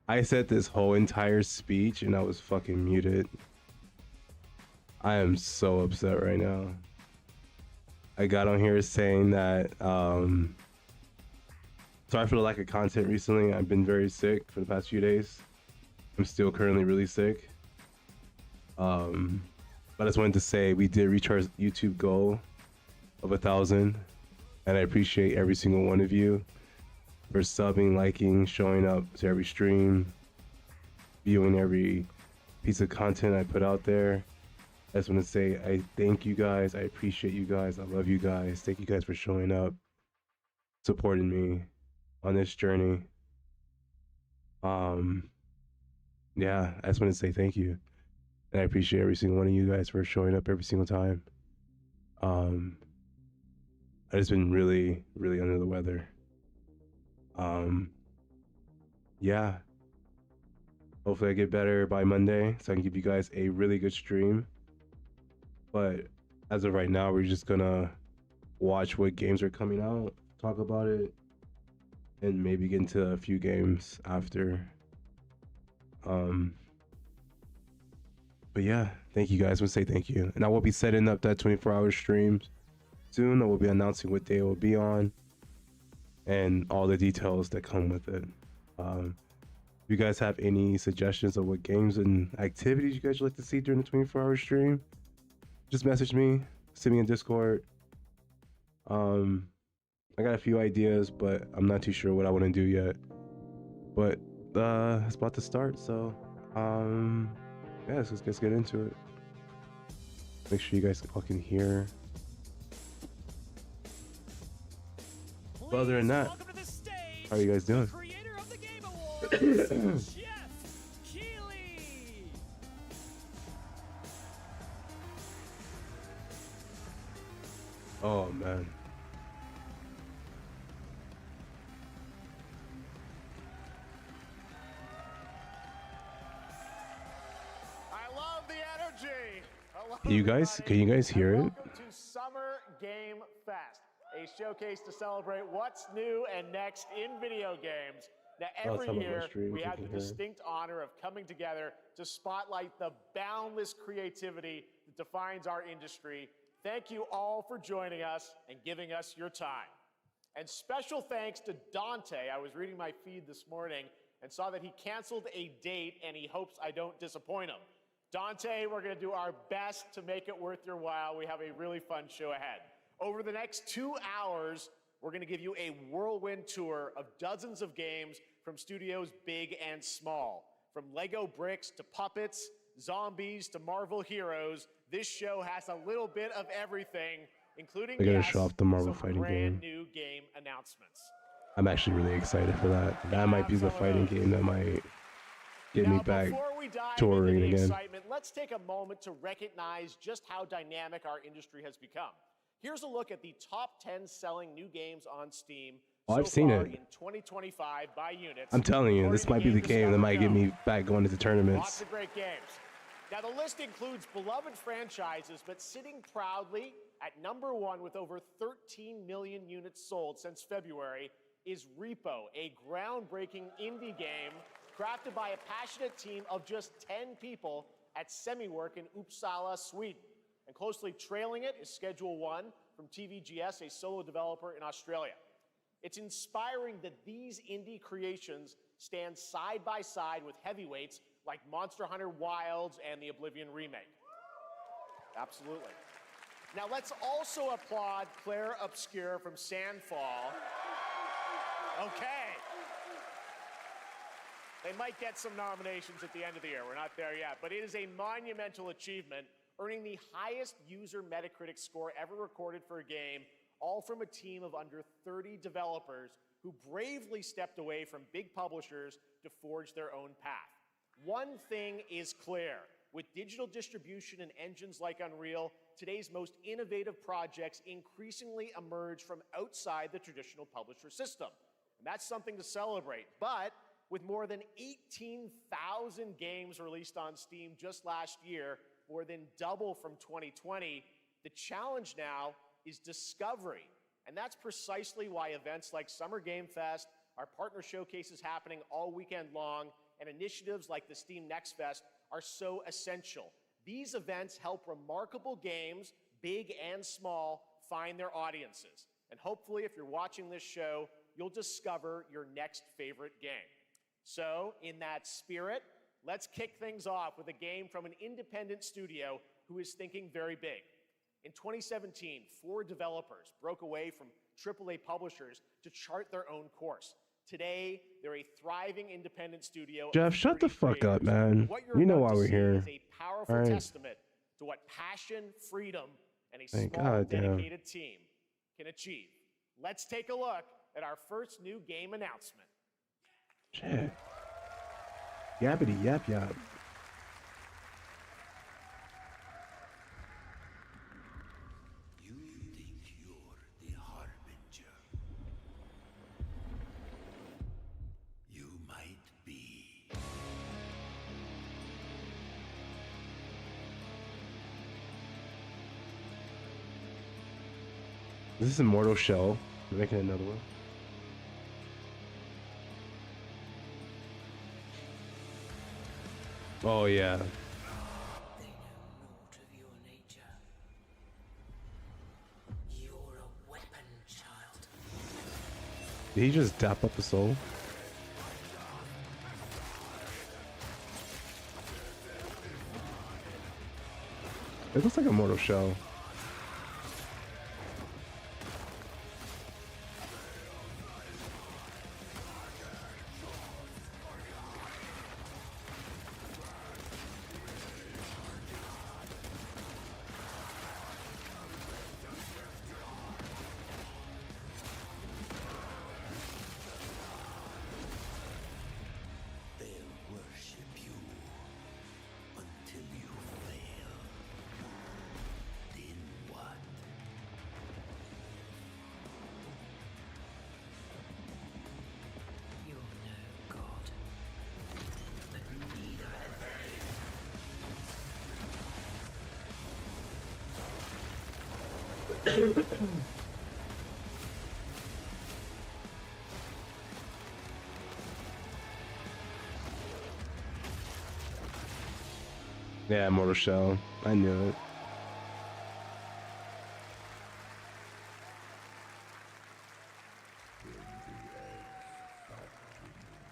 I said this whole entire speech and I was fucking muted. I am so upset right now. I got on here saying that sorry for the lack of content recently. I've been very sick for the past few days. I'm still currently really sick. But I just wanted to say we did reach our YouTube goal of 1,000, and I appreciate every single one of you for subbing, liking, showing up to every stream, viewing every piece of content I put out there. I just want to say I thank you guys. I appreciate you guys. I love you guys. Thank you guys for showing up, supporting me on this journey. Yeah, I just want to say thank you. And I appreciate every single one of you guys for showing up every single time. I just been really, really under the weather. Yeah. Hopefully I get better by Monday so I can give you guys a really good stream. But as of right now, we're just gonna watch what games are coming out, talk about it, and maybe get into a few games after. But yeah, thank you guys. I want to say thank you. And I will be setting up that 24-hour stream soon. I will be announcing what day it will be on and all the details that come with it. If you guys have any suggestions of what games and activities you guys would like to see during the 24-hour stream, just message me, send me in Discord. I got a few ideas, but I'm not too sure what I want to do yet. But it's about to start, so yeah, let's get into it. Make sure you guys all can hear. But other than that, how are you guys doing? Oh man. I love the energy. Hello, Can you guys hear it? Welcome to Summer Game Fest, a showcase to celebrate what's new and next in video games. Now, every year, we have the distinct honor of coming together to spotlight the boundless creativity that defines our industry. Thank you all for joining us and giving us your time. And special thanks to Dante. I was reading my feed this morning and saw that he canceled a date and he hopes I don't disappoint him. Dante, we're going to do our best to make it worth your while. We have a really fun show ahead. Over the next 2 hours, we're going to give you a whirlwind tour of dozens of games from studios big and small. From Lego bricks to puppets, zombies to Marvel heroes, this show has a little bit of everything, including show off the Marvel fighting brand game. new game announcements. I'm actually really excited for that. That might be the fighting game that might get me back touring again. Excitement, let's take a moment to recognize just how dynamic our industry has become. Here's a look at the top 10 selling new games on Steam. Oh, I've seen it. In 2025 by units. I'm telling you, this might be the game that might get me back going into tournaments. Lots of great games. Now, the list includes beloved franchises, but sitting proudly at #1 with over 13 million units sold since February is Repo, a groundbreaking indie game crafted by a passionate team of just 10 people at Semiwork in Uppsala, Sweden. And closely trailing it is Schedule 1 from TVGS, a solo developer in Australia. It's inspiring that these indie creations stand side by side with heavyweights like Monster Hunter Wilds and the Oblivion remake. Absolutely. Now let's also applaud Claire Obscure from Sandfall. Okay. They might get some nominations at the end of the year. We're not there yet, but it is a monumental achievement, earning the highest user Metacritic score ever recorded for a game, all from a team of under 30 developers who bravely stepped away from big publishers to forge their own path. One thing is clear. With digital distribution and engines like Unreal, today's most innovative projects increasingly emerge from outside the traditional publisher system. And that's something to celebrate. But with more than 18,000 games released on Steam just last year, more than double from 2020, the challenge now is discovery. And that's precisely why events like Summer Game Fest, our partner showcases happening all weekend long, and initiatives like the Steam Next Fest are so essential. These events help remarkable games, big and small, find their audiences. And hopefully, if you're watching this show, you'll discover your next favorite game. So, in that spirit, let's kick things off with a game from an independent studio who is thinking very big. In 2017, 4 developers broke away from AAA publishers to chart their own course. Today, they're a thriving independent studio. Jeff, shut the fuck up, man. You know why we're here. Is a powerful testament to what passion, freedom, and a small, dedicated team can achieve. Let's take a look at our first new game announcement. Shit. Yappity yap yap. You think you're the harbinger? You might be. This is Immortal Shell. We're making another one. Oh yeah. They know naught of your nature. You're a weapon, child. Did he just dap up the soul? It looks like a Immortal Shell. Yeah, Immortal Shell. I knew it.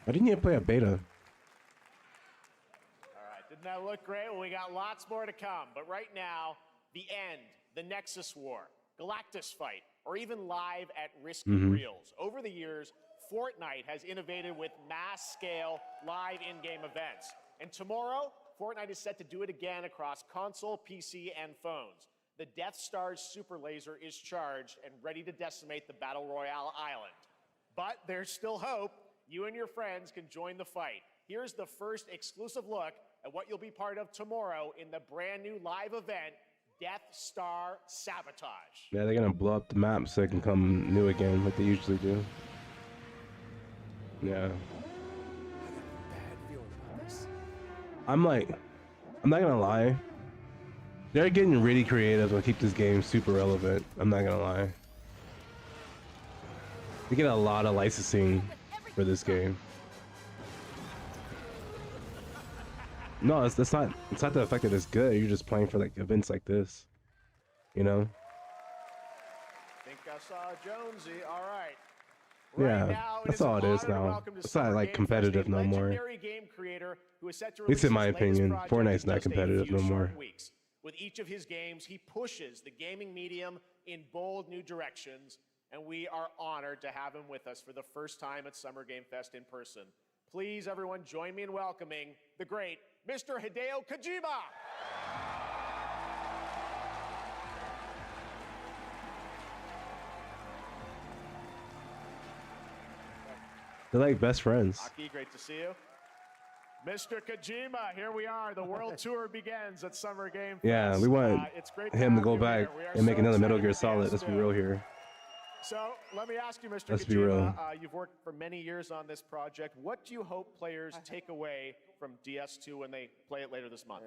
Why didn't you play a beta? All right, didn't that look great? Well, we got lots more to come. But right now, the end, the Nexus War, Galactus Fight, or even live at Risky Reels. Over the years, Fortnite has innovated with mass-scale live in-game events. And tomorrow, Fortnite is set to do it again across console, PC, and phones. The Death Star's super laser is charged and ready to decimate the Battle Royale island. But there's still hope. You and your friends can join the fight. Here's the first exclusive look at what you'll be part of tomorrow in the brand new live event, Death Star Sabotage. Yeah, they're gonna blow up the map so they can come new again, like they usually do. Yeah. I'm not gonna lie. They're getting really creative to keep this game super relevant. I'm not gonna lie. We get a lot of licensing for this game. No, it's not the fact that it's good. You're just playing for like events like this, you know? Think I saw Jonesy. All right. Yeah, that's all it is now. It's not like competitive no more. At least in my opinion, Fortnite's not competitive no more. With each of his games, he pushes the gaming medium in bold new directions, and we are honored to have him with us for the first time at Summer Game Fest in person. Please, everyone, join me in welcoming the great Mr. Hideo Kojima. They're like best friends. Aki, great to see you. Mr. Kojima, here we are. The world tour begins at Summer Game Fest. Yeah, we want him to go back and make another Metal Gear Solid. Let's be real here. So let me ask you, Mr. Let's Kojima, be real. You've worked for many years on this project. What do you hope players take away from DS2 when they play it later this month?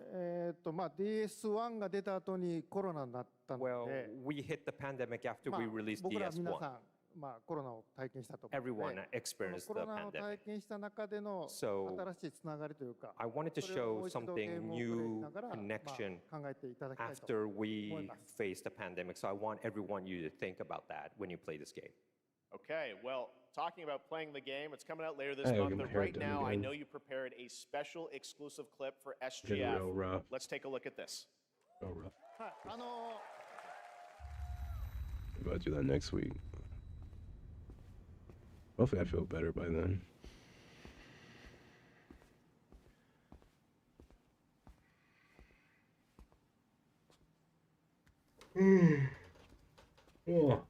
DS1 が出た後にコロナになったので、 Well, we hit the pandemic after we released 僕ら DS1. 皆さんまあ、コロナを体験したと思うの Everyone で、experienced コ the ロナを pandemic. 体験した中での So 新しいつながりというか、 I wanted to それをも show う一度ゲー something ムをプレイし new ながら、まあ、 connection 考えていただきたいと after 思い we ます。 faced the pandemic. So I want everyone you to think about that when you play this game. Okay, well, talking about playing the game, it's coming out later this Hey, month, we but compared right them now I again. know you prepared a special exclusive clip for Getting SGF. real rough. Let's take a look at this. Real rough. はい、Maybe I'll do that next week. Hopefully I feel better by then. Oh.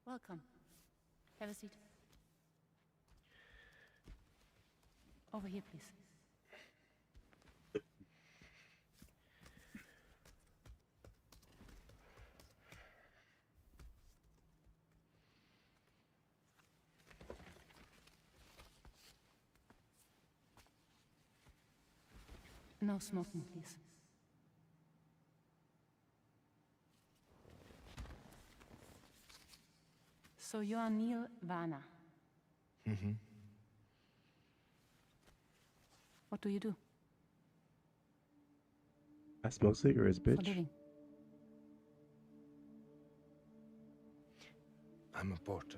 Welcome. Have a seat. Over here, please. No smoking, please. So you are Neil Varner. Mm-hmm. What do you do I smoke cigarettes, for bitch. living? I'm a porter.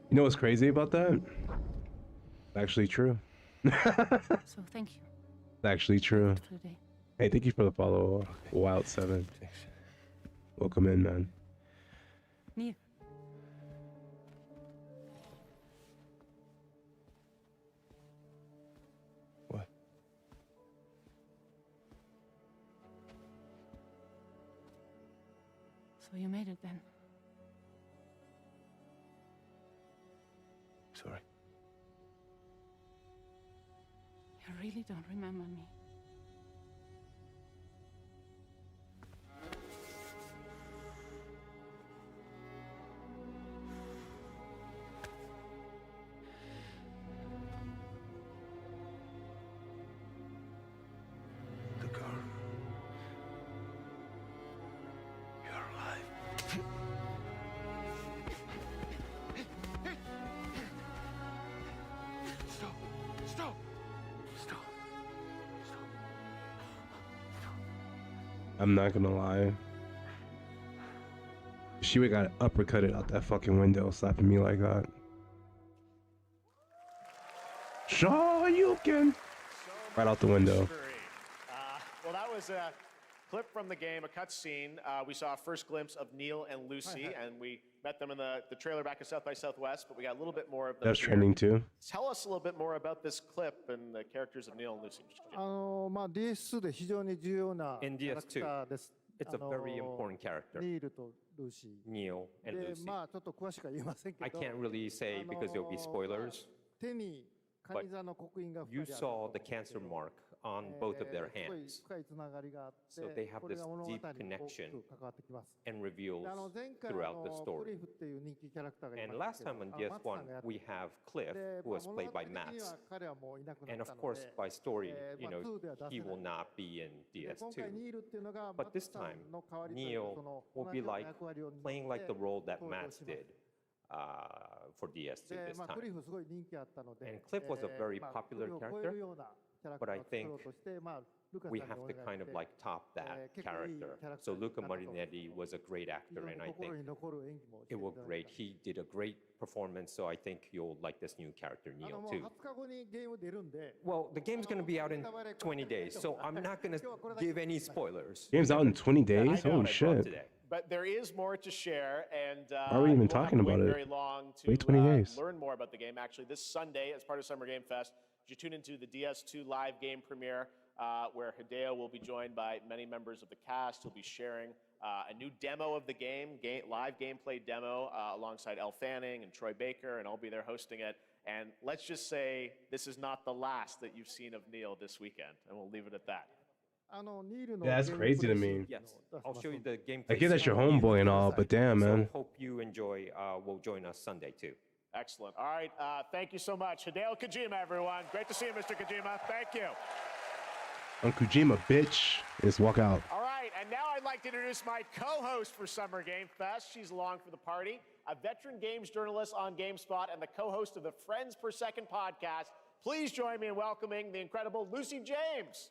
You know what's crazy about that? Actually true. So thank you. Actually true. For the day. Hey, thank you for the follow, Wild7. Thanks. Welcome in, man. Neil. What? So you made it then. Sorry. You really don't remember me. The girl. You're alive. Stop! Stop! Stop! Stop! I'm not gonna lie. She would got uppercutted out that fucking window, slapping me like that. Shaw, you can. Right out the window. Well, that was a clip from the game, a cutscene. We saw a first glimpse of Neil and Lucy, and we met them in the trailer back at South by Southwest, but we got a little bit more of them. That's here. trending too. Tell us a little bit more about this clip and the characters of Neil and Lucy. まあ、DS2 で非常に重要な In キャラクターです。 It's a very important character, ニールとルーシー。 Neil and で、 Lucy. まあ、ちょっと詳しくは言えませんけ I ど、 can't really say because there'll be spoilers. 手にカニ座の刻印が You 2人ある saw the cancer mark on both of their すごい hands 深いつながりがあって So they have これ this が物語に deep 大き connection く関わってきます。 and reveals で前回 throughout the ク story. リフっていう人気キャラクターがい And ま last すけど time on マッツさ DS1, んがやって we have Cliff, で who was 物 played 語 by 的には Mats. 彼はもういなくな And っ of たの course, で by story, you まあ know, 2では出せ he ない will not be in で今回 DS2. ニールっていうのが But マッ this ツさん time, の代わりという Neil その will 同 be じような like 役割を担って playing like the role that 登場 Mats します did for DS2 で this まあ、ク time. リフすごい人気あったので And Cliff was a very まあ popular クリフを超え character, るようなキャラク but ター I を作ろ think うとして、まあ、ルカさん we に have お to 願い kind し of て like top that 結構いい character. キャラク So ターになった Luca と思います Marinetti was a great 非 actor, 常に and I 心 think に残る演技もして it いた worked だ great. いた He did a great performance, so I think you'll like this new character, も Neil, う too. 20日後にゲーム出るんで Well, the game's going to be out in 20 days, so I'm not going to give any spoilers. Game's out in 20 days? I know Holy what I brought shit. today. But there is more to share, and Why are we even we'll have talking to wait about it? very long to Wait 20 days. learn more about the game. Actually, this Sunday, as part of Summer Game Fest, you tune into the DS2 live game premiere, where Hideo will be joined by many members of the cast. He'll be sharing a new demo of the game, live gameplay demo, alongside Elle Fanning and Troy Baker, and I'll be there hosting it. And let's just say this is not the last that you've seen of Neil this weekend, and we'll leave it at that. Yeah, that's crazy to me. Yes, I'll show you the gameplay. I get that you're homeboy and all, but damn, man. So hope you enjoy. Will join us Sunday too. Excellent. All right, thank you so much. Hideo Kojima, everyone. Great to see you, Mr. Kojima. Thank you. I'm Kojima, bitch. Just walk out. All right, and now I'd like to introduce my co-host for Summer Game Fest. She's along for the party, a veteran games journalist on GameSpot and the co-host of the Friends Per Second podcast. Please join me in welcoming the incredible Lucy James.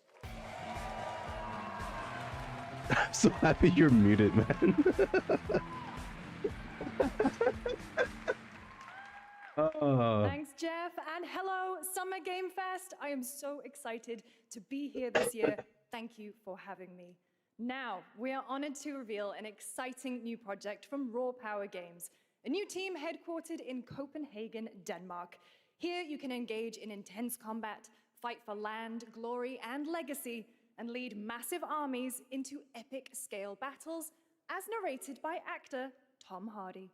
I'm so happy you're muted, man. Thanks, Jeff, and hello, Summer Game Fest. I am so excited to be here this year. Thank you for having me. Now, we are honored to reveal an exciting new project from Raw Power Games, a new team headquartered in Copenhagen, Denmark. Here, you can engage in intense combat, fight for land, glory, and legacy, and lead massive armies into epic-scale battles, as narrated by actor Tom Hardy.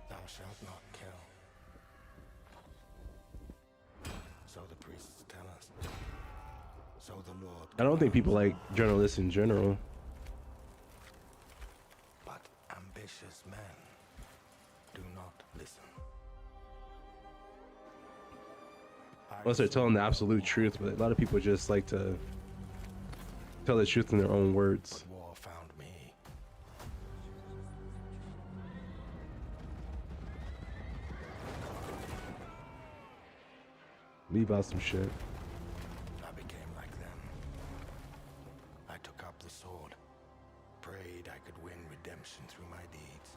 Thou shalt not kill. So the priests tell us. So the Lord. I don't think people like journalists in general. But ambitious men do not listen. Unless they're telling the absolute truth, but a lot of people just like to tell the truth in their own words. But war found me. Leave out some shit. I became like them. I took up the sword, prayed I could win redemption through my deeds.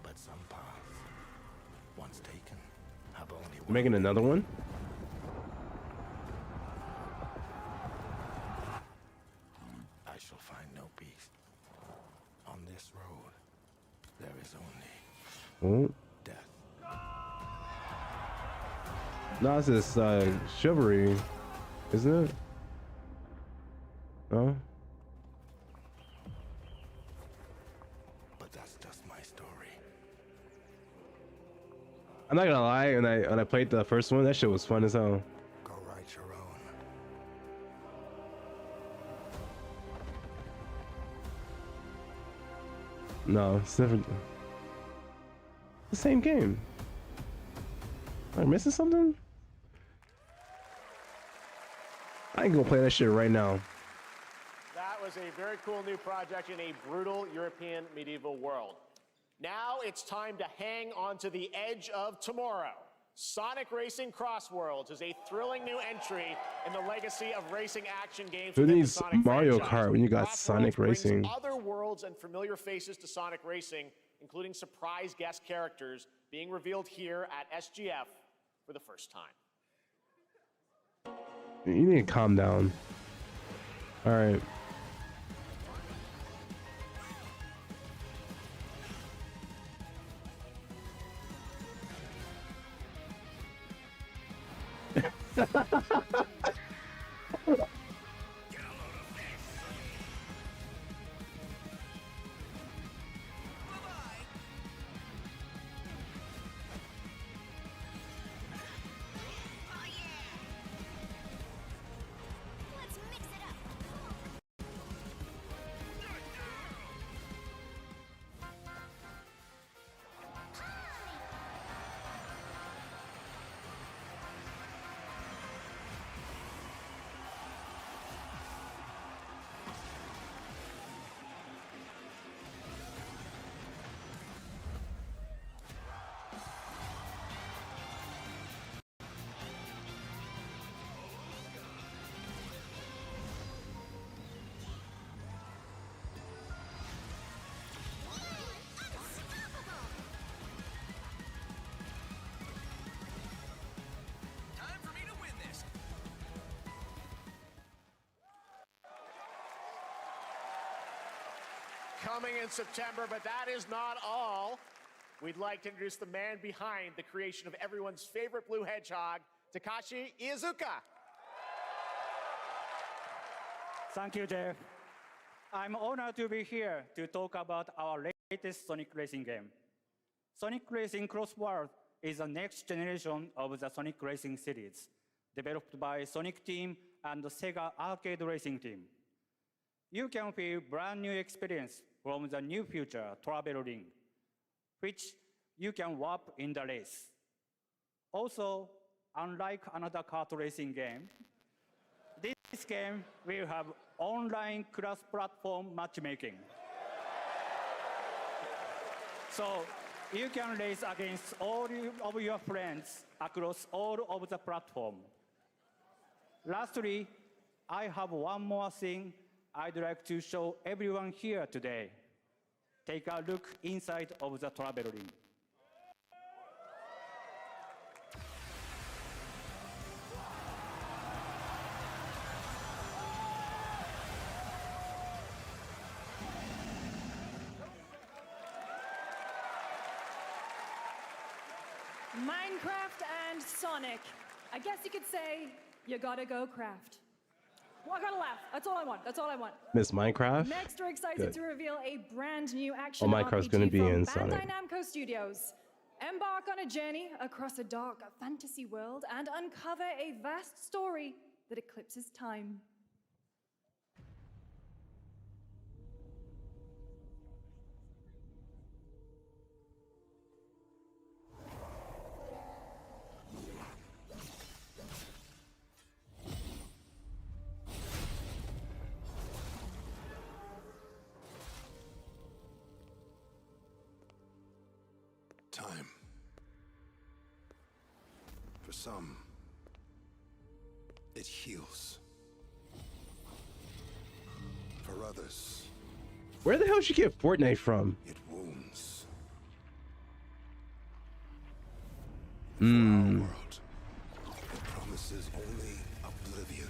But some paths, once taken, have only one. Making another one? I shall find no peace. On this road, there is only Oh. death. No, it's this chivalry, isn't it? Oh. But that's just my story. I'm not gonna lie, when I played the first one, that shit was fun as hell. Go write your own. No, it's different. The same game. Am I missing something? I can go play that shit right now. That was a very cool new project in a brutal European medieval world. Now it's time to hang on to the edge of tomorrow. Sonic Racing Cross Worlds is a thrilling new entry in the legacy of racing action games. Who within the needs Sonic Mario franchise. Kart when you got Cross Sonic Worlds brings Racing? other worlds and familiar faces to Sonic Racing, including surprise guest characters being revealed here at SGF for the first time. You need to calm down. All right. Coming in September, but that is not all. We'd like to introduce the man behind the creation of everyone's favorite blue hedgehog, Takashi Iizuka. Thank you, Jeff. I'm honored to be here to talk about our latest Sonic Racing game. Sonic Racing Cross World is the next generation of the Sonic Racing series, developed by Sonic Team and the Sega Arcade Racing Team. You can feel brand new experience from the new future travel ring, which you can warp in the race. Also, unlike another kart racing game, this game will have online cross-platform matchmaking. So you can race against all of your friends across all of the platform. Lastly, I have one more thing I'd like to show everyone here today. Take a look inside of the travel ring. Minecraft and Sonic. I guess you could say, you gotta go craft. Well, I gotta laugh. That's all I want. That's all I want. Miss Minecraft? Next, we're excited Good. to reveal a brand new action Minecraft's RPG gonna be from in Bandai Sonic. Namco Studios. Embark on a journey across a dark fantasy world and uncover a vast story that eclipses time. Time. For some, it heals. For others, Where the hell did you get Fortnite from? it wounds. Hmm. Our world, it promises only oblivion.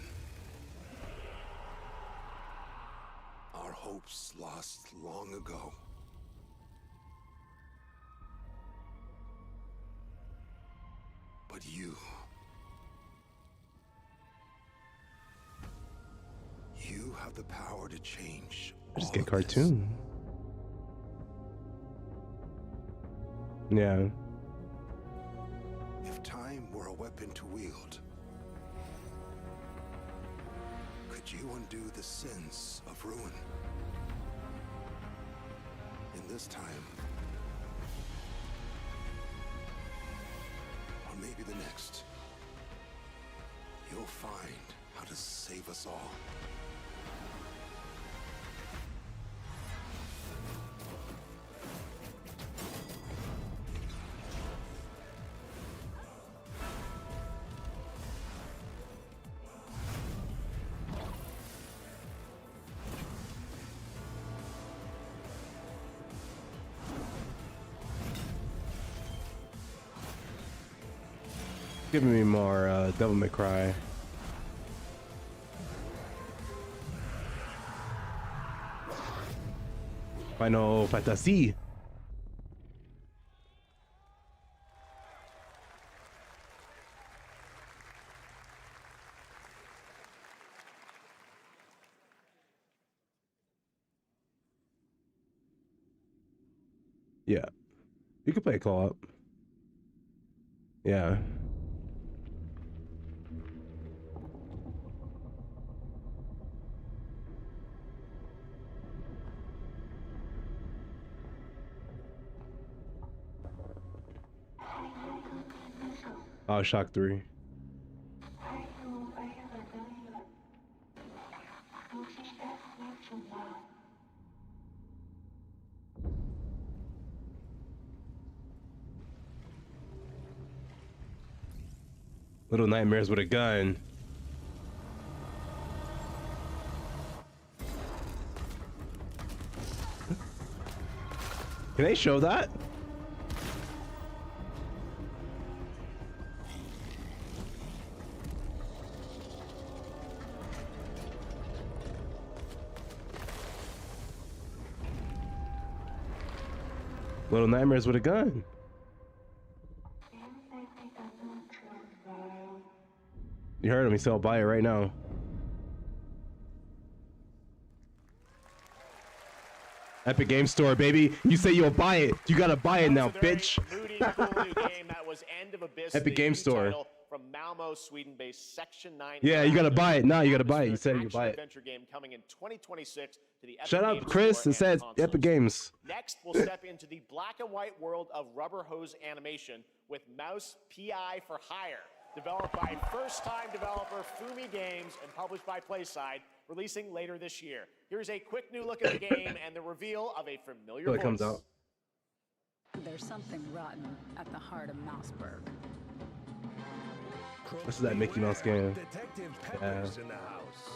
Our hopes lost long ago. But you have the power to change. Just all get of this. cartoon. Yeah. If time were a weapon to wield, could you undo the sins of ruin? In this time, or maybe the next, you'll find how to save us all. Give me more Devil May Cry. Final Fantasy. Yeah. You can play co-op. Yeah. Oh, Shock 3. Little Nightmares with a gun. Can they show that? Little Nightmares with a gun. You heard him, he said I'll buy it right now. Epic Game Store, baby. You say you'll buy it. You gotta buy it now, bitch. Moody cool new game that was End of Abyss. Epic Game Store. From Malmo, Sweden-based Section 9. Yeah, you gotta buy it. No, you gotta buy it. You said you could buy it. Adventure game coming in 2026 to the Epic Shut up, Games Chris. Store It says and Epic Games. Next, we'll step into the black and white world of rubber hose animation with Mouse PI for Hire, developed by first-time developer Fumi Games and published by PlaySide, releasing later this year. Here's a quick new look at the game and the reveal of a familiar voice. It comes out. There's something rotten at the heart of Mouseburg. This is that Mickey Mouse game. Detective Yeah. Pepper's in the house.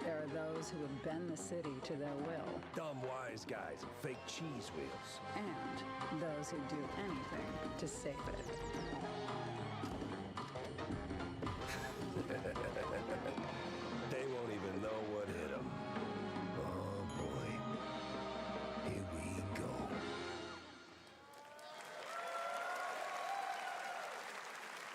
There are those who have bent the city to their will, Dumb wise guys and fake cheese wheels. and those who do anything to save it. They won't even know what hit them. Oh boy. Here we go.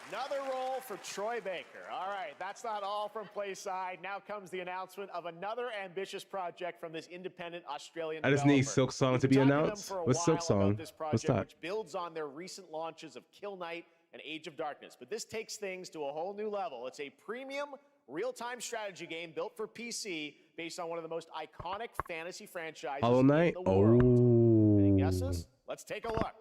Another role for Troy Baker. All right, that's not all from PlaySide. Now comes the announcement of another ambitious project from this independent Australian I just developer. need Silk Song We've to be been talking to them announced. for a What's Silk while Song? about this What's project, that? which builds on their recent launches of Kill Knight and Age of Darkness. But this takes things to a whole new level. It's a premium real-time strategy game built for PC based on one of the most iconic fantasy franchises Hollow Knight? in the world. Any Oh. guesses? Let's take a look.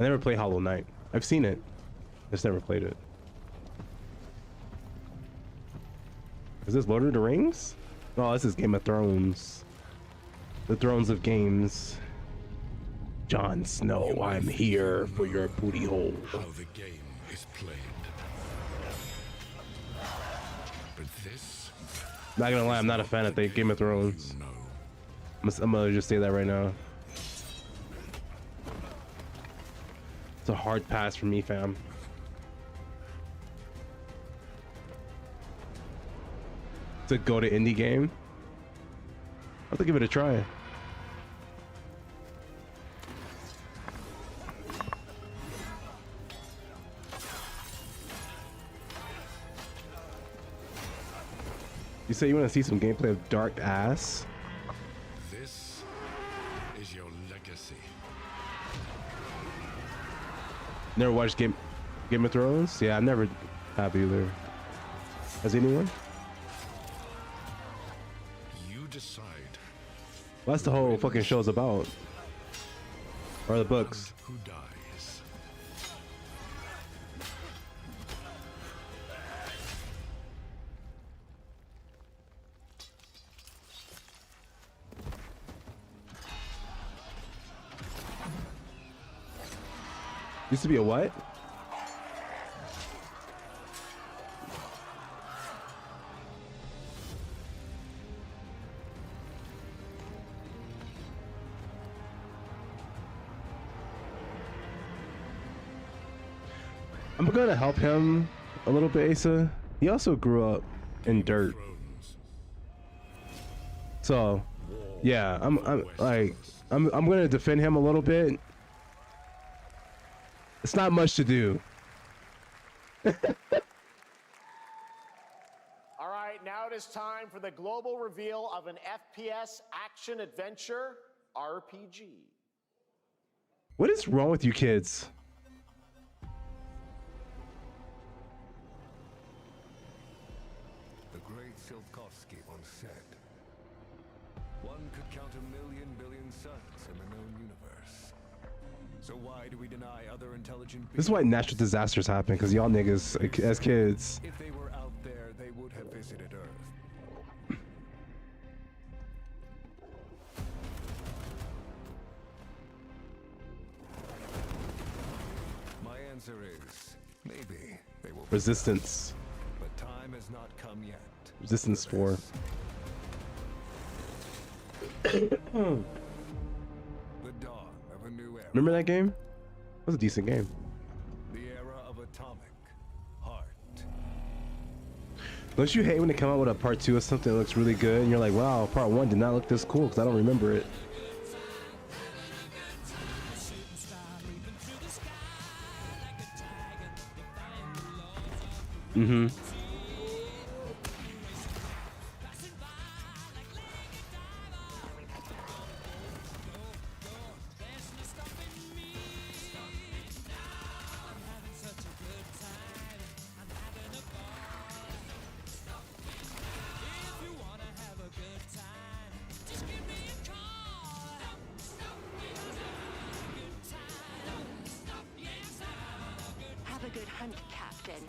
I never played Hollow Knight. I've seen it. Just never played it. Is this Lord of the Rings? Oh, this is Game of Thrones. The Thrones of Games. Jon Snow, I'm here for your booty hole. How the game is played. But this, Not gonna lie, I'm not a fan of the Game of Thrones. you know. I'm gonna just say that right now. It's a hard pass for me, fam. To go to indie game, I'll have to give it a try. You say you want to see some gameplay of Dark Ass? This is your legacy. Never watched Game of Thrones? Yeah, I never have either. Has anyone? You decide Well, that's the whole fucking show's about. Or the books. who dies. Used to be a what? I'm gonna help him a little bit, Asa. He also grew up in dirt. Thrones. So, yeah, I'm gonna defend him a little bit. It's not much to do. All right, now it is time for the global reveal of an FPS action adventure RPG. What is wrong with you kids? The great Silkovsky once said, one could count 1,000,000 billion suns in the known universe. So why do we deny other intelligent beings? This is why natural disasters happen, because y'all niggas, as kids, If they were out there, they would have visited Earth. My answer is, maybe they will. resistance, But time has not come yet. resistance 4. The dawn of a new era. Remember that game? That was a decent game. The era of atomic heart. Don't you hate when they come out with a part 2 of something that looks really good and you're like, wow, part 1 did not look this cool because I don't remember it. Mm-hmm. good hunt, Captain.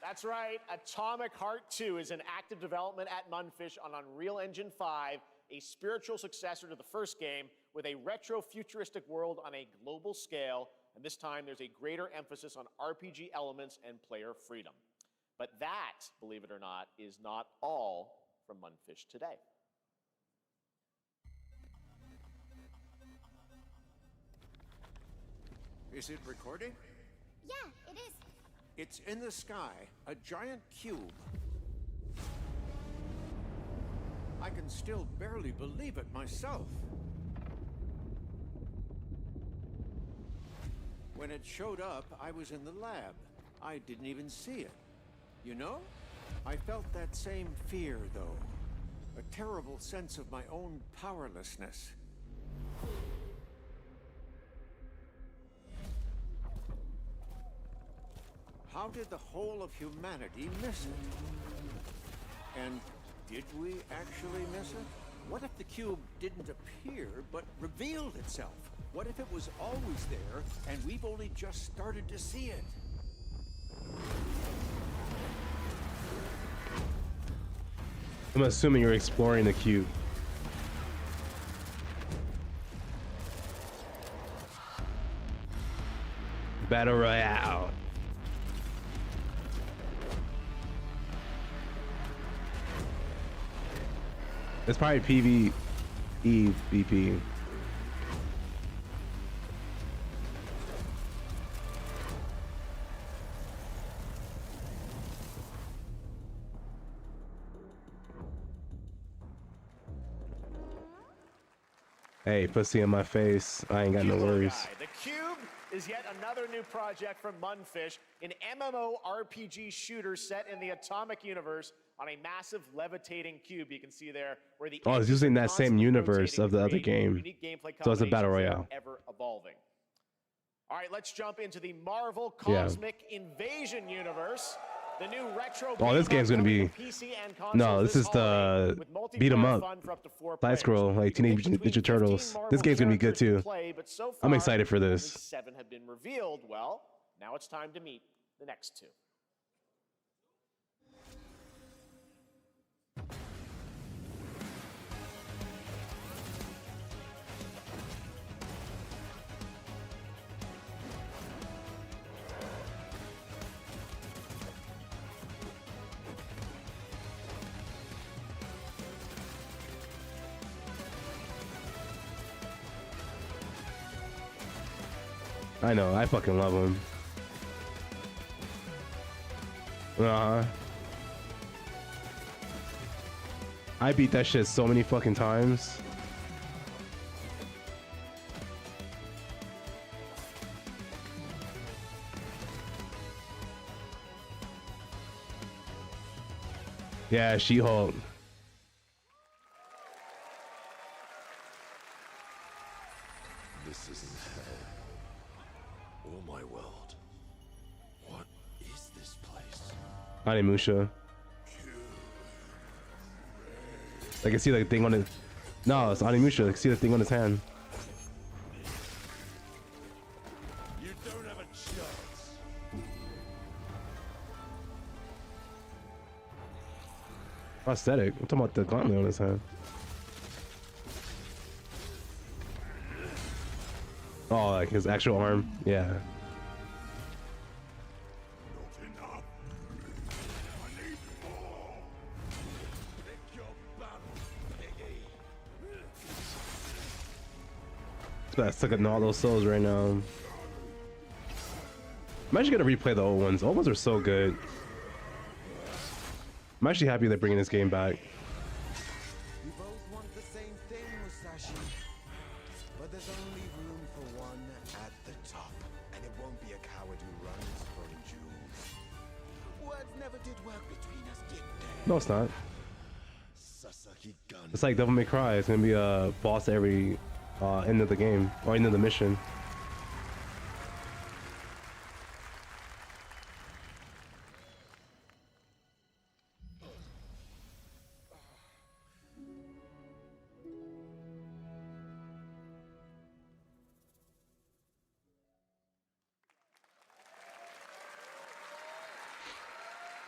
That's right. Atomic Heart 2 is in active development at Munfish on Unreal Engine 5, a spiritual successor to the first game with a retro-futuristic world on a global scale, and this time there's a greater emphasis on RPG elements and player freedom. But that, believe it or not, is not all from Munfish today. Is it recording? Yeah, it is. It's in the sky, a giant cube. I can still barely believe it myself. When it showed up, I was in the lab. I didn't even see it. You know, I felt that same fear, though. A terrible sense of my own powerlessness. How did the whole of humanity miss it? And did we actually miss it? What if the cube didn't appear, but revealed itself? What if it was always there, and we've only just started to see it? I'm assuming you're exploring the cube. Battle Royale. It's probably PvE BP. Hey, pussy in my face. I ain't got no worries. The Cube is yet another new project from Munfish, an MMORPG shooter set in the Atomic universe on a massive levitating cube. You can see there where the it's using that same universe of the other game. So it's a battle royale. Ever evolving. All right, let's jump into the Marvel Cosmic Invasion universe. The new retro this game's gonna be no. This is the beat 'em up, side scroll like Teenage Ninja Turtles. This game's gonna be good too. I'm excited for this. 7 have been revealed. Well, now it's time to meet the next 2. I know, I fucking love him. I beat that shit so many fucking times. Yeah, She-Hulk. This isn't hell. Oh my world. What is this place? Animusha. I can see the thing on his. No, it's Animusha. I can see the thing on his hand. You don't have a chance. Prosthetic. I'm talking about the gauntlet on his hand. Oh, like his actual arm? Yeah. That's like all those souls right now. I'm actually gonna replay the old ones. The old ones are so good. I'm actually happy they're bringing this game back. We both want the same thing, Musashi. But there's only room for one at the top. And it won't be a coward who runs from jewels. Words never did work between us, did they? No, it's not. It's like Devil May Cry. It's gonna be a boss every end of the game or end of the mission.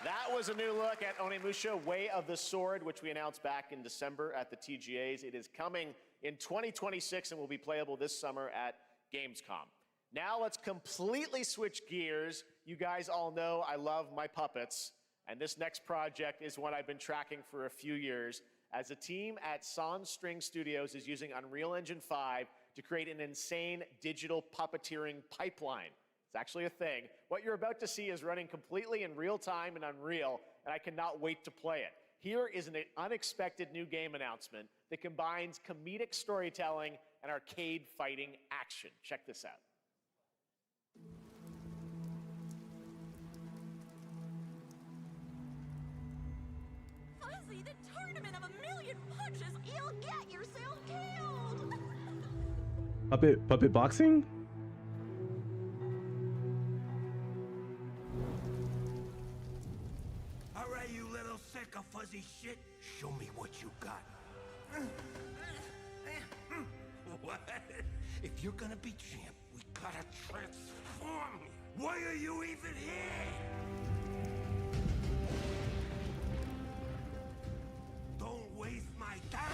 That was a new look at Onimusha Way of the Sword, which we announced back in December at the TGAs. It is coming in 2026 and will be playable this summer at Gamescom. Now let's completely switch gears. You guys all know I love my puppets, and this next project is one I've been tracking for a few years, as a team at Sans String Studios is using Unreal Engine 5 to create an insane digital puppeteering pipeline. It's actually a thing. What you're about to see is running completely in real time in Unreal, and I cannot wait to play it. Here is an unexpected new game announcement that combines comedic storytelling and arcade fighting action. Check this out. Fuzzy, the tournament of 1,000,000 punches, you'll get yourself killed! Puppet boxing? Alright, you little sick of fuzzy shit. Show me what you got. What? If you're gonna be champ, we gotta transform you. Why are you even here? Don't waste my time.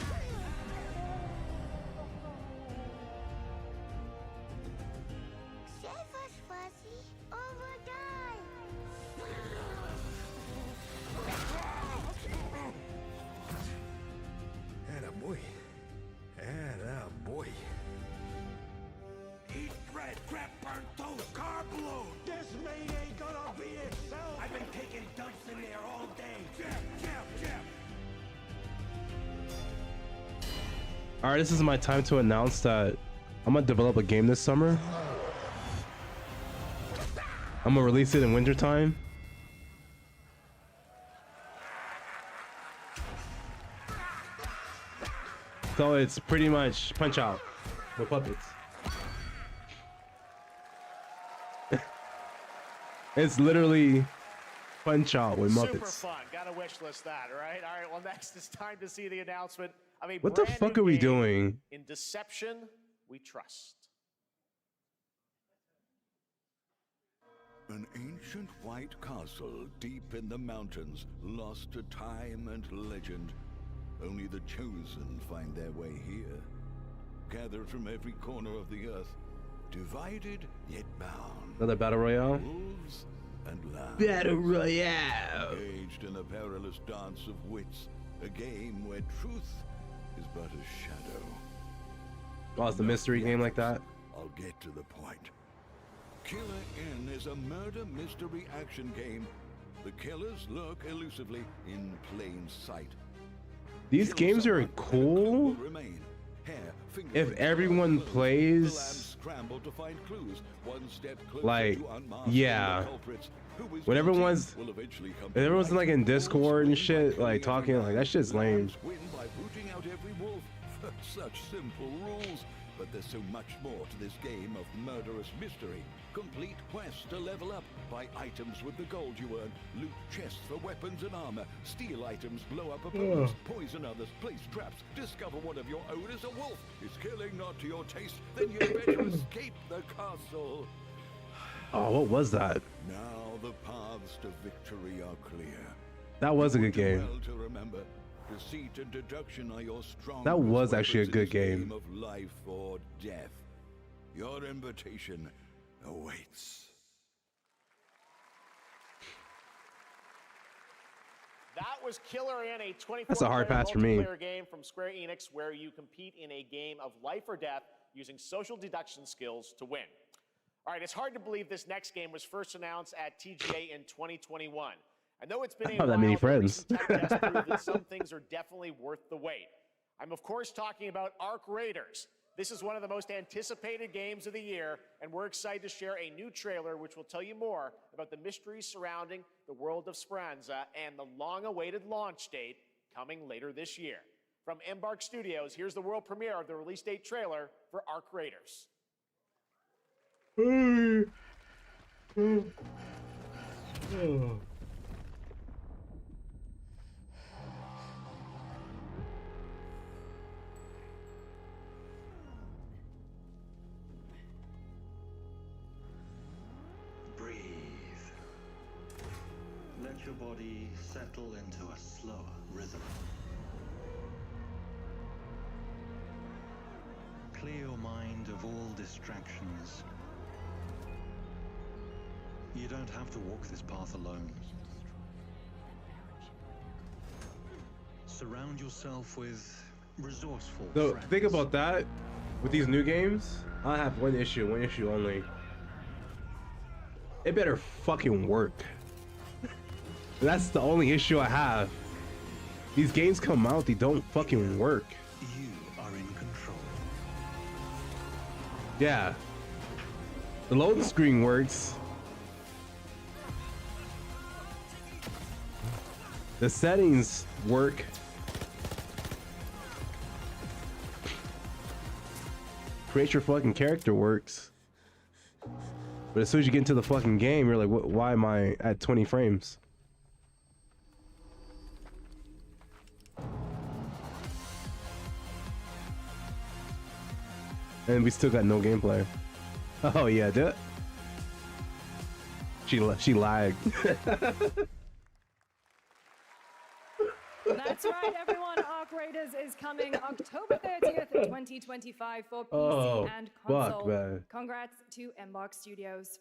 Save us, Fuzzy, or we'll die. Attaboy. Attaboy. Eat bread, crap, burnt toast, carb load. This mate ain't gonna be itself. I've been taking dumps in there all day. Jeff. Alright, this is my time to announce that I'm gonna develop a game this summer. I'm gonna release it in wintertime. So it's pretty much Punch Out with puppets. It's literally Punch Out with Muppets. Super fun. Gotta wish list that, right? All right, well, next it's time to see the announcement of a What the brand fuck new are we game doing? In Deception We Trust. An ancient white castle deep in the mountains, lost to time and legend. Only the chosen find their way here. Gathered from every corner of the earth, divided yet bound. Another battle royale? Wolves and lambs. Battle royale. Engaged in a perilous dance of wits, a game where truth is but a shadow. Oh, it's a mystery game like that? I'll get to the point. Killer Inn is a murder mystery action game. The killers lurk elusively in plain sight. These games are cool if everyone plays like, yeah, when everyone's like in Discord and shit, like talking, like that shit's lame. Such simple rules, but there's so much more to this game of murderous mystery. Complete quests to level up, buy items with the gold you earn, loot chests for weapons and armor, steal items, blow up opponents, poison others, place traps, discover one of your own is a wolf. Is killing not to your taste? Then you better escape the castle. Oh, what was that? Now the paths to victory are clear. That was a good game. Well to remember. Deceit and deduction are your strong. That was actually a good game. Of life or death. Your invitation awaits. That was Killer Inn, a 24 That's a hard pass for me. multiplayer game from Square Enix where you compete in a game of life or death using social deduction skills to win. All right, it's hard to believe this next game was first announced at TGA in 2021. And though it's been a while, that many friends. the recent tech test proved that some things are definitely worth the wait. I'm of course talking about Ark Raiders. This is one of the most anticipated games of the year, and we're excited to share a new trailer which will tell you more about the mysteries surrounding the world of Speranza and the long-awaited launch date coming later this year. From Embark Studios, here's the world premiere of the release date trailer for Ark Raiders. Breathe. Let your body settle into a slower rhythm. Clear your mind of all distractions. You don't have to walk this path alone. Surround yourself with resourceful So friends. think about that with these new games. I have one issue only. It better fucking work. That's the only issue I have. These games come out, they don't fucking work. You are in control. Yeah. The loading screen works. The settings work. Create your fucking character works. But as soon as you get into the fucking game, you're like, why am I at 20 frames? And we still got no gameplay. Oh yeah, dude. She lagged. That's right, everyone. Ark Raiders is coming October 30th, 2025 for PC Oh, and fuck, console. man. Congrats to Embark Studios.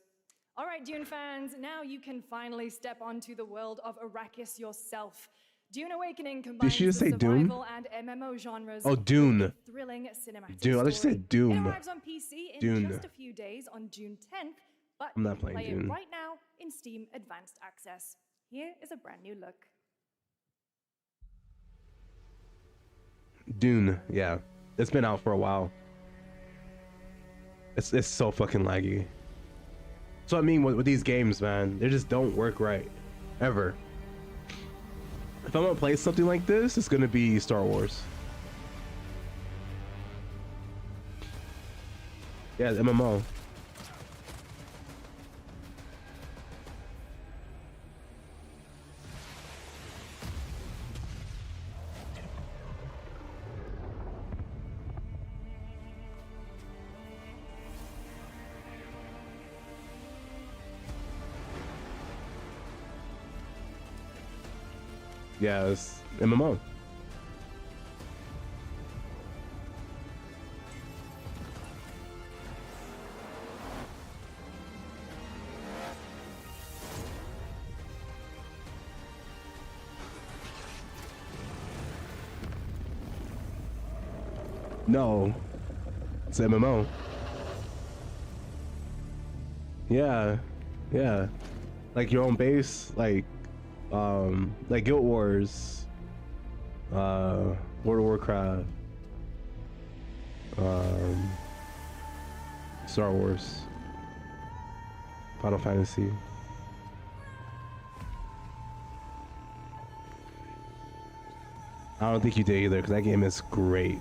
All right, Dune fans, now you can finally step onto the world of Arrakis yourself. Dune Awakening combines she just the say Dune? survival and MMO genres. Oh, with Dune. a thrilling cinematic Dune. I thought you story. said Doom. It arrives on PC in Dune. just a few days on June 10th, but I'm not you can playing play Dune. it right now in Steam Advanced Access. Here is a brand new look. Dune, yeah. It's been out for a while. It's so fucking laggy. So I mean with these games, man, they just don't work right. Ever. If I'm gonna play something like this, it's gonna be Star Wars. Yeah, the MMO. Yeah, it's MMO. No, it's MMO. Yeah, yeah, like your own base, like Guild Wars, World of Warcraft, Star Wars, Final Fantasy. I don't think you did either, because that game is great.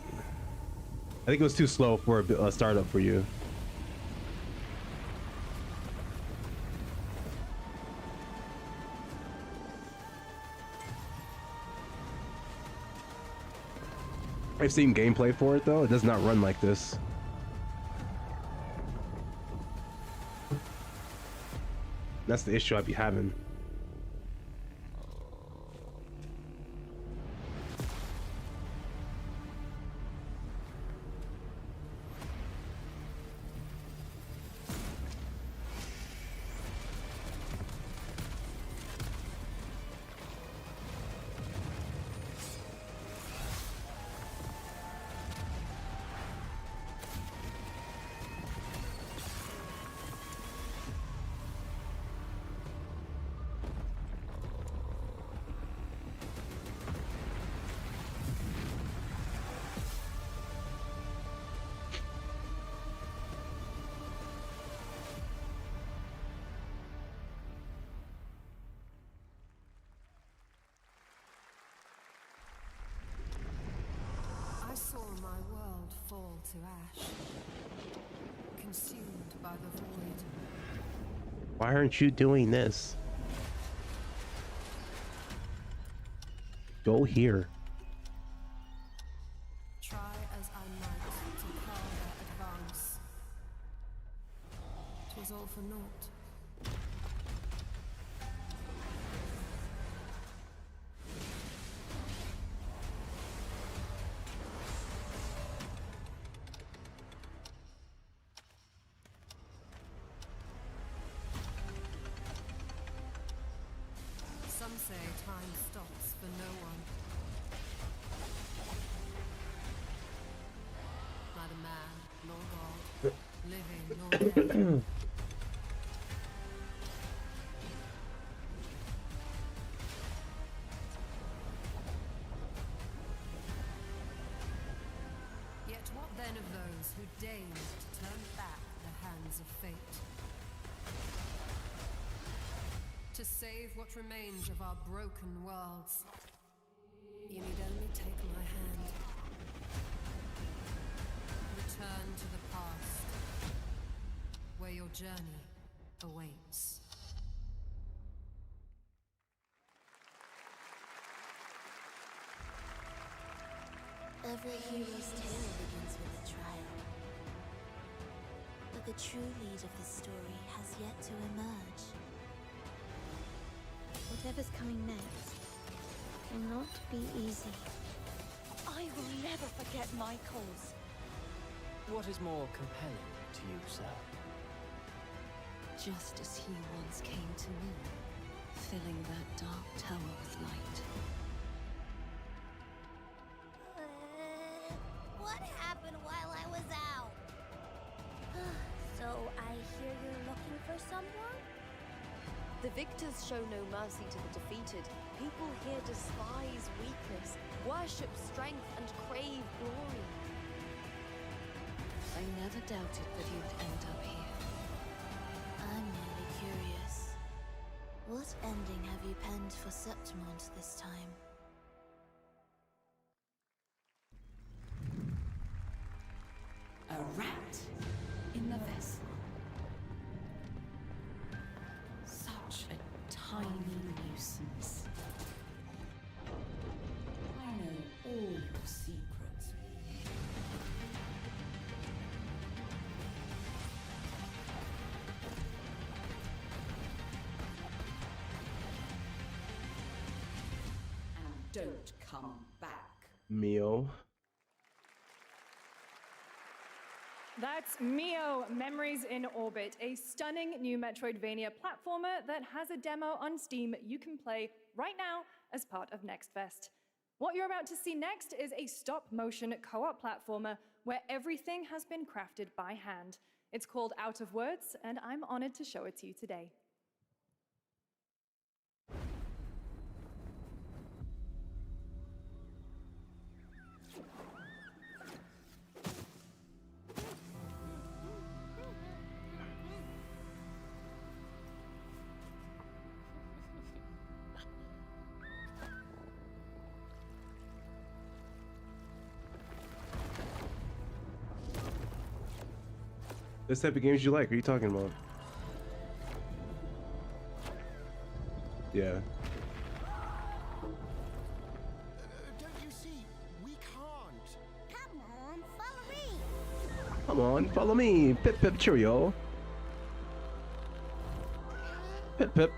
I think it was too slow for a startup for you. I've seen gameplay for it though. It does not run like this. That's the issue I'd be having. fall to ash, consumed by the void. Why aren't you doing this? Go here. Try as I might to curb their advance. 'Twas all for naught. Some say time stops for no one. Neither man nor God, living nor dead. Yet what then of those who deigned to turn back the hands of fate? To save what remains of our broken worlds, you need only take my hand. Return to the past, where your journey awaits. Every hero's tale begins with a trial. But the true lead of the story has yet to emerge. Whatever's coming next cannot be easy. I will never forget my cause. What is more compelling to you, sir? Just as he once came to me, filling that dark tower with light. What happened while I was out? So I hear you're looking for someone? The victors show no mercy to the defeated. People here despise weakness, worship strength, and crave glory. I never doubted that you would end up here. I'm merely curious. What ending have you penned for Septimont this time? A rat in the vessel. Such a tiny nuisance. I know all your secrets. And don't come back. Mio. That's Mio, Memories in Orbit, a stunning new Metroidvania platformer that has a demo on Steam you can play right now as part of Next Fest. What you're about to see next is a stop-motion co-op platformer where everything has been crafted by hand. It's called Out of Words, and I'm honored to show it to you today. This type of games you like? What are you talking about? Yeah. Don't you see? We can't. Come on, follow me. Come on, follow me. Pip pip cheerio. Pip pip.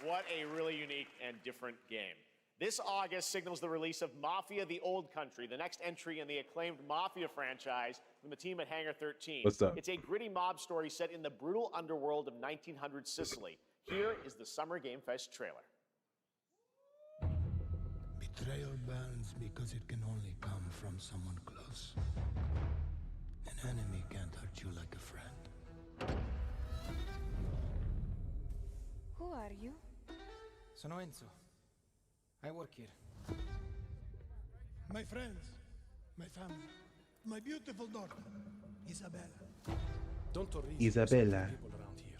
What a really unique and different game. This August signals the release of Mafia: The Old Country, the next entry in the acclaimed Mafia franchise from the team at Hangar 13. What's up? It's a gritty mob story set in the brutal underworld of 1900 Sicily. Here is the Summer Game Fest trailer. Betrayal burns because it can only come from someone close. An enemy can't hurt you like a friend. Who are you? Sono Enzo. I work here. My friends, my family, my beautiful daughter, Isabella. Don't reason Isabella. people around here.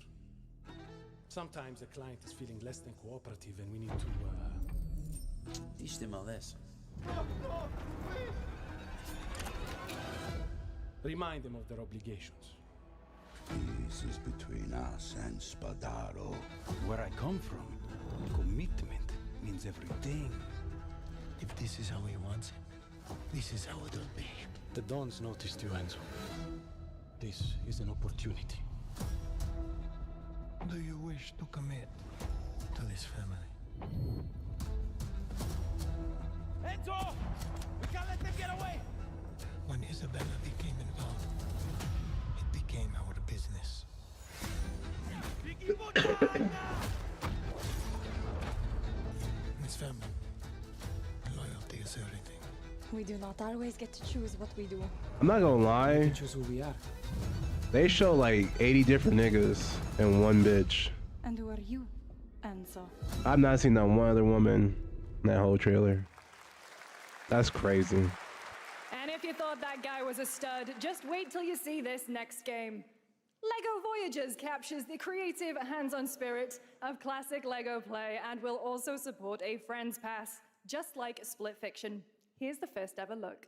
Sometimes a client is feeling less than cooperative and we need to, teach them a lesson. Remind them of their obligations. This is between us and Spadaro. Where I come from, commitment means everything. If this is how he wants it, this is how it'll be. The Dons noticed you, Enzo. This is an opportunity. Do you wish to commit to this family? Enzo! We can't let them get away! When Isabella became involved, it became our business. Miss Family, loyalty is everything. We do not always get to choose what we do. I'm not gonna lie. Choose who we are. They show like 80 different niggas and one bitch. And who are you, Enzo? I've not seen that one other woman in that whole trailer. That's crazy. And if you thought that guy was a stud, just wait till you see this next game. LEGO Voyagers captures the creative, hands-on spirit of classic LEGO play and will also support a Friends Pass, just like Split Fiction. Here's the first ever look.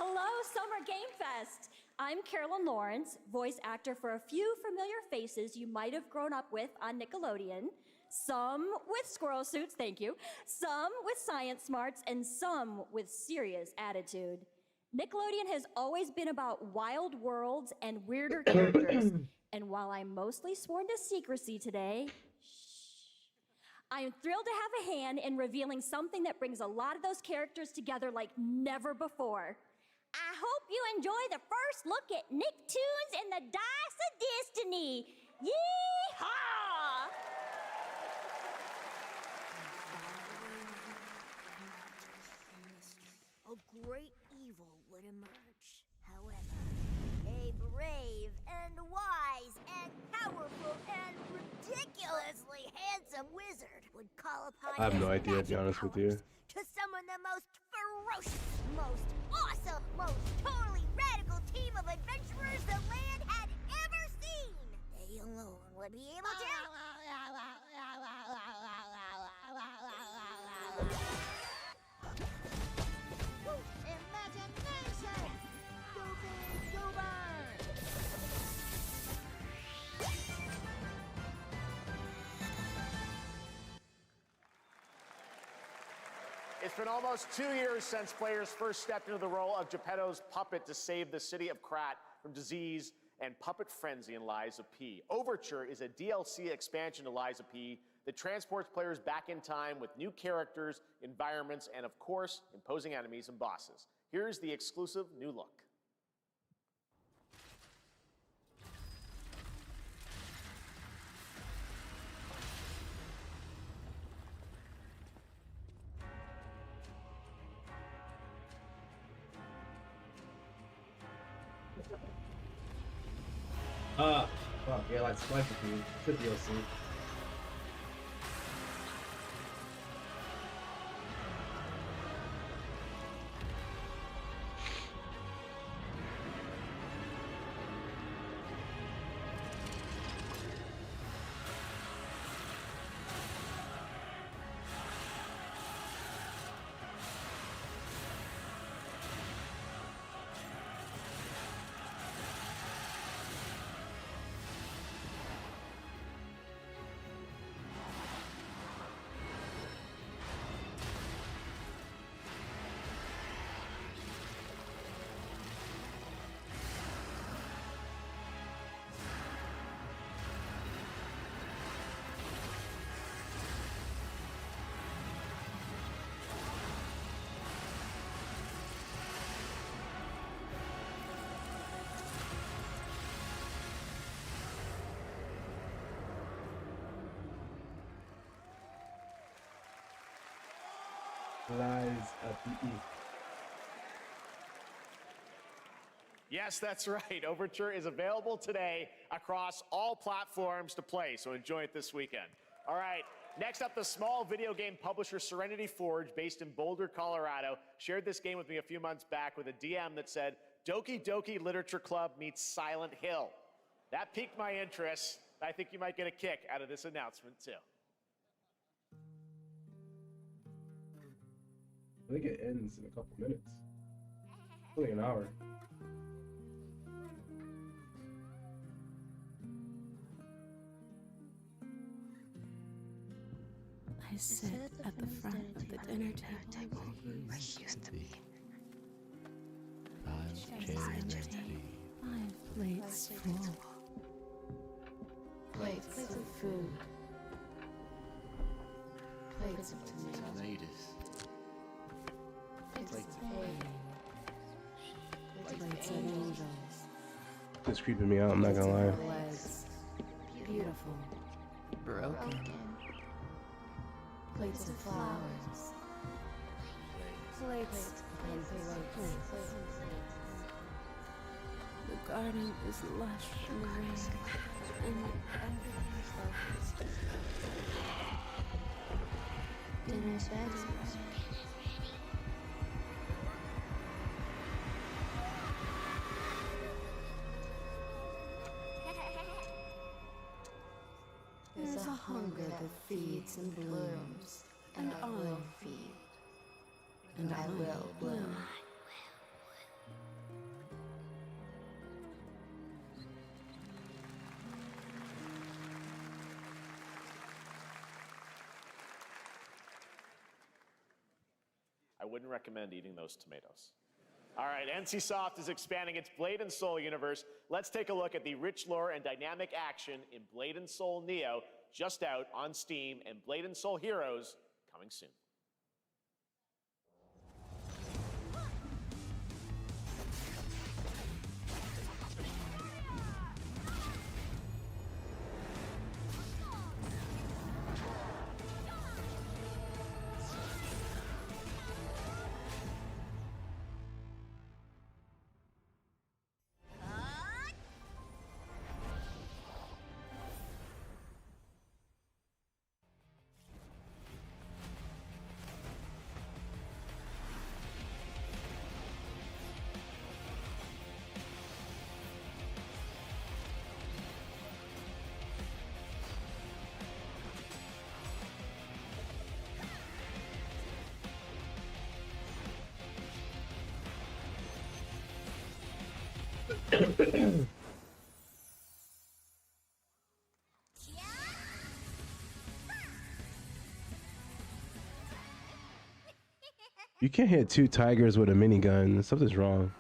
Hello, Summer Game Fest! I'm Carolyn Lawrence, voice actor for a few familiar faces you might have grown up with on Nickelodeon. Some with squirrel suits, thank you. Some with science smarts, and some with serious attitude. Nickelodeon has always been about wild worlds and weirder characters. And while I'm mostly sworn to secrecy today, I am thrilled to have a hand in revealing something that brings a lot of those characters together like never before. I hope you enjoy the first look at Nicktoons and the Dice of Destiny. Yee-haw! A great evil would emerge. However, a brave and wise and powerful and ridiculously handsome wizard would call upon I have no his idea, to be honest with you. to summon the most ferocious, most awesome, most totally radical team of adventurers the land had ever seen. They alone would be able to... Imagination! Doobie Doober! It's been almost 2 years since players first stepped into the role of Geppetto's puppet to save the city of Krat from disease and puppet frenzy in Lies of P. Overture is a DLC expansion to Lies of P that transports players back in time with new characters, environments, and of course, imposing enemies and bosses. Here's the exclusive new look. Fuck, yeah, like Spliced with you. It's a DLC. Lies at the E. Yes, that's right. Overture is available today across all platforms to play, so enjoy it this weekend. All right, next up, the small video game publisher Serenity Forge, based in Boulder, Colorado, shared this game with me a few months back with a DM that said, Doki Doki Literature Club meets Silent Hill. That piqued my interest. I think you might get a kick out of this announcement, too. I think it ends in a couple minutes. Only an hour. I sit at the front of the dinner table where he used to be. My plate's full. Plates of food. Plates of tomatoes. Plates of hay. Plates of angels. It's creeping me out, I'm not gonna lie. Legs. Beautiful. Broken. Plates of flowers. Plates of plates. The garden is lush and green, and everything's focused. Dinner's ready. There's a hunger that feeds and blooms, and I will feed, and I will bloom. I wouldn't recommend eating those tomatoes. All right, NCSoft is expanding its Blade and Soul universe. Let's take a look at the rich lore and dynamic action in Blade and Soul Neo, just out on Steam, and Blade and Soul Heroes coming soon. You can't hit two tigers with a minigun. Something's wrong.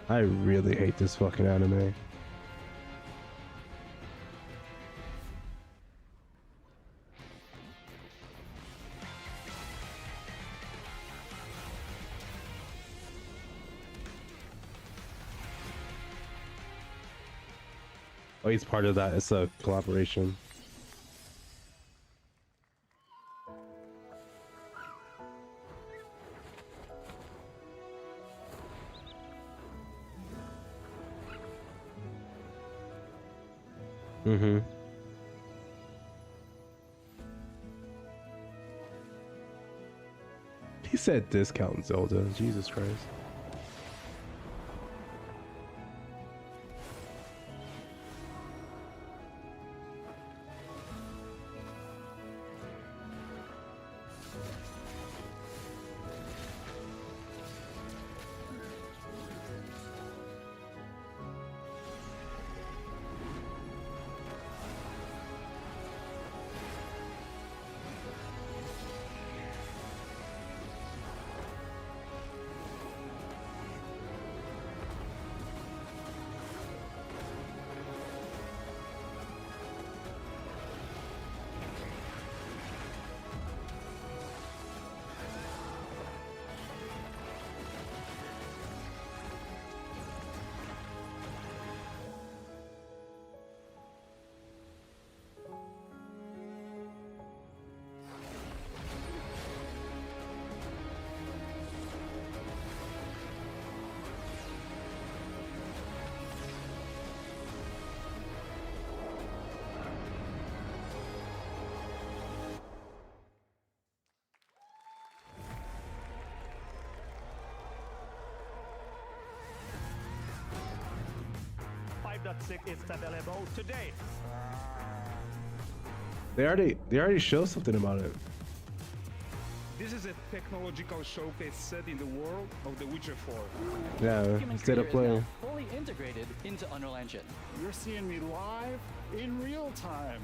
I really hate this fucking anime. Oh, he's part of that. It's a collaboration. Mm-hmm. He said discount Zelda. Jesus Christ. that it's available today. They already showed something about it. This is a technological showcase set in the world of The Witcher 4. Yeah, instead of playing. Fully integrated into Unreal Engine. You're seeing me live in real time.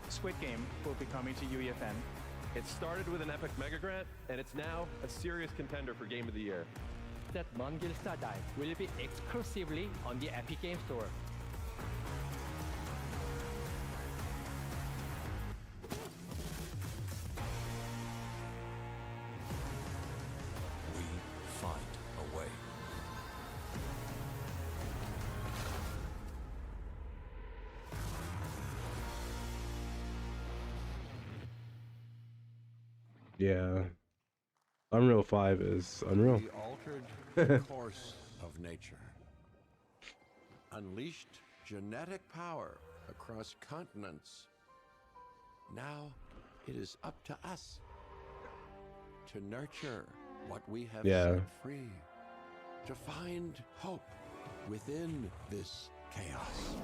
Squid Game will be coming to UEFN. It started with an epic mega grant, and it's now a serious contender for Game of the Year. That Mongil Dive will be exclusively on the Epic Game Store. We find a way. Yeah. Unreal 5 is unreal. The altered course of nature. Unleashed genetic power across continents. Now it is up to us to nurture what we have set free. To find hope within this chaos.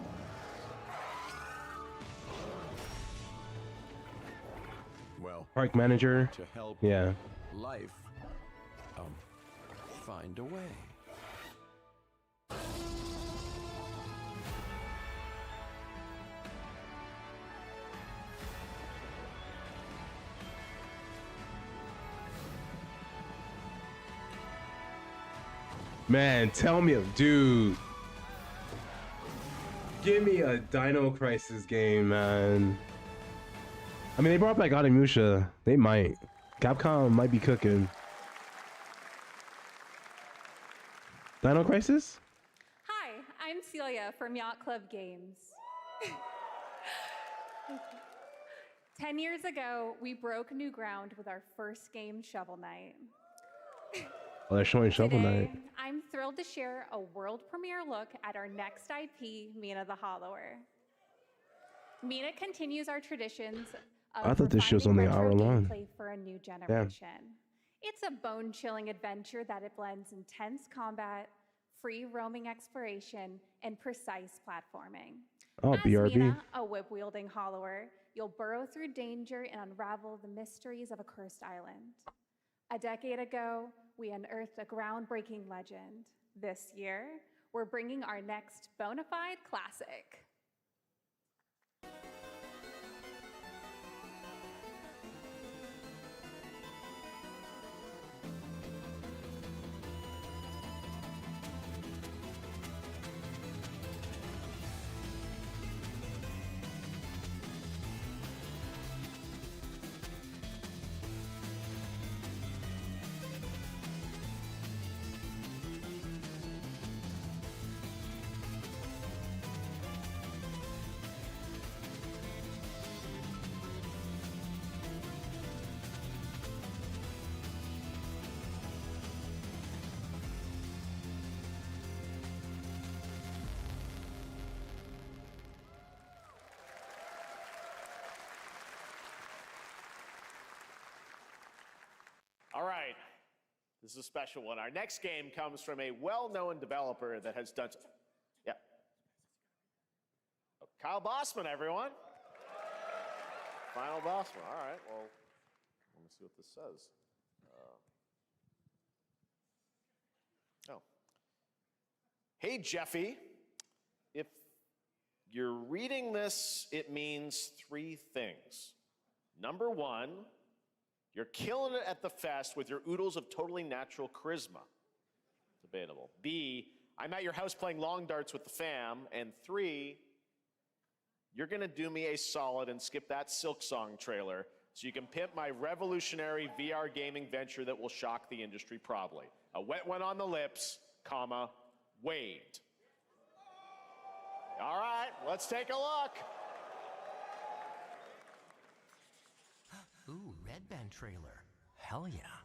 Well, Park manager. To help life find a way. Man, tell me, dude. Give me a Dino Crisis game, man. I mean, they brought back Onimusha. They might. Capcom might be cooking. Dino Crisis? Hi, I'm Celia from Yacht Club Games. 10 years ago, we broke new ground with our first game, Shovel Knight. Oh, they're showing Shovel Knight. I'm thrilled to share a world premiere look at our next IP, Mina the Hollower. Mina continues our traditions of I thought this show's only an hour long. gameplay for a new generation. It's a bone-chilling adventure that it blends intense combat, free roaming exploration, and precise platforming. Oh, As BRB. Mina, a whip-wielding hollower, you'll burrow through danger and unravel the mysteries of a cursed island. A decade ago, we unearthed a groundbreaking legend. This year, we're bringing our next bona fide classic. All right, this is a special one. Our next game comes from a well-known developer that has done. Yeah. Oh, Kyle Bossman, everyone. Final Bossman. All right. Well, let me see what this says. Oh. Hey, Jeffy. If you're reading this, it means three things. Number one, you're killing it at the fest with your oodles of totally natural charisma. Debatable. B, I'm at your house playing long darts with the fam. And three, you're gonna do me a solid and skip that Silk Song trailer so you can pimp my revolutionary VR gaming venture that will shock the industry probably. A wet one on the lips, comma, Wade. All right, let's take a look. Ooh, Red Band trailer. Hell yeah.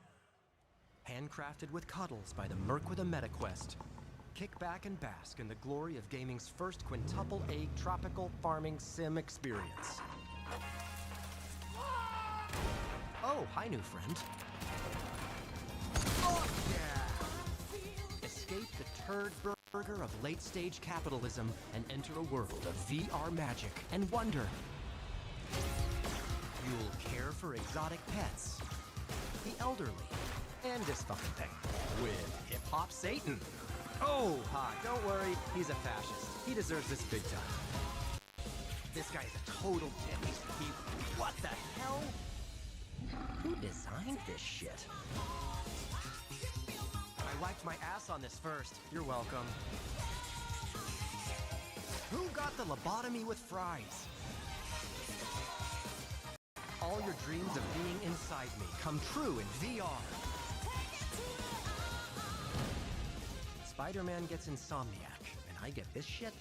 Handcrafted with cuddles by the Merc with a MetaQuest. Kick back and bask in the glory of gaming's first quintuple A tropical farming sim experience. Oh, hi, new friend. Oh, yeah! Escape the turd burn burger of late-stage capitalism and enter a world of VR magic and wonder. You'll care for exotic pets, the elderly, and dysfunction with hip-hop Satan. Oh, hi, don't worry, he's a fascist. He deserves this big time. This guy's a total dick. What the hell? Who designed this shit? I wiped my ass on this first. You're welcome. Who got the lobotomy with fries? All your dreams of being inside me come true in VR. Spider-Man gets Insomniac, and I get this shit?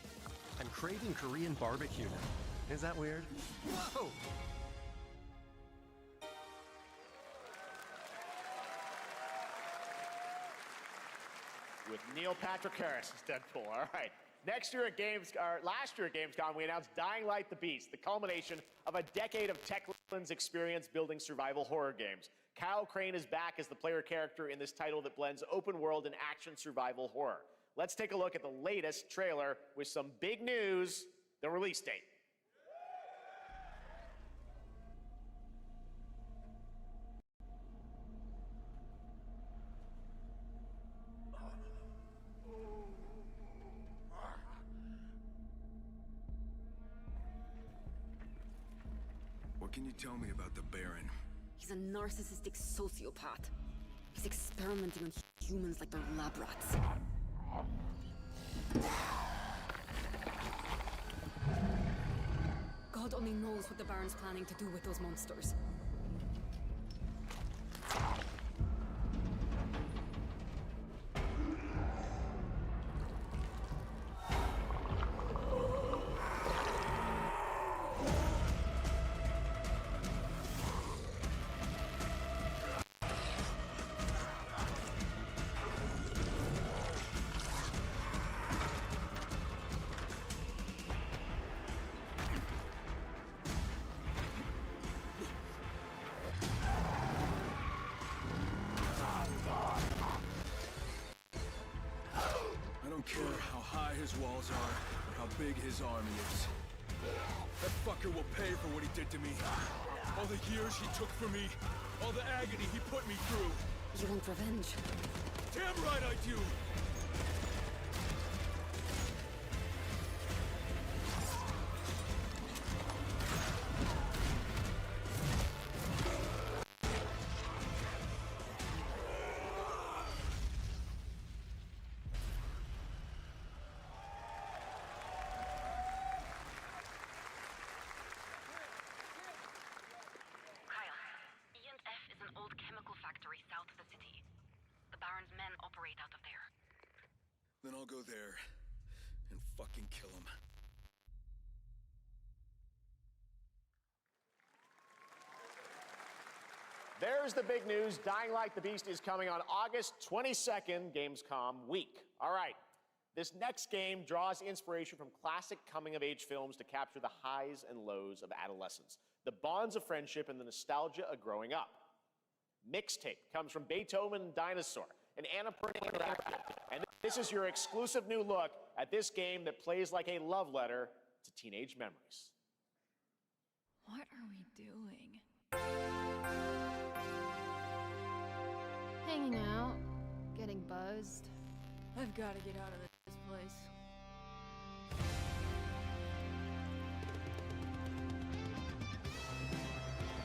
I'm craving Korean barbecue now. Is that weird? Whoa! With Neil Patrick Harris as Deadpool. All right. Last year at Gamescom, we announced Dying Light the Beast, the culmination of a decade of Techland's experience building survival horror games. Kyle Crane is back as the player character in this title that blends open world and action survival horror. Let's take a look at the latest trailer with some big news, the release date. What can you tell me about the Baron? He's a narcissistic sociopath. He's experimenting on humans like they're lab rats. God only knows what the Baron's planning to do with those monsters. I don't care how high his walls are or how big his army is. That fucker will pay for what he did to me. All the years he took from me. All the agony he put me through. You want revenge? Damn right I do! Then I'll go there and fucking kill him. There's the big news. Dying Light the Beast is coming on August 22nd, Gamescom week. All right. This next game draws inspiration from classic coming-of-age films to capture the highs and lows of adolescence, the bonds of friendship, and the nostalgia of growing up. Mixtape comes from Beethoven and Dinosaur, an Annapurna Interactive, and this is your exclusive new look at this game that plays like a love letter to teenage memories. What are we doing? Hanging out, getting buzzed. I've got to get out of this place.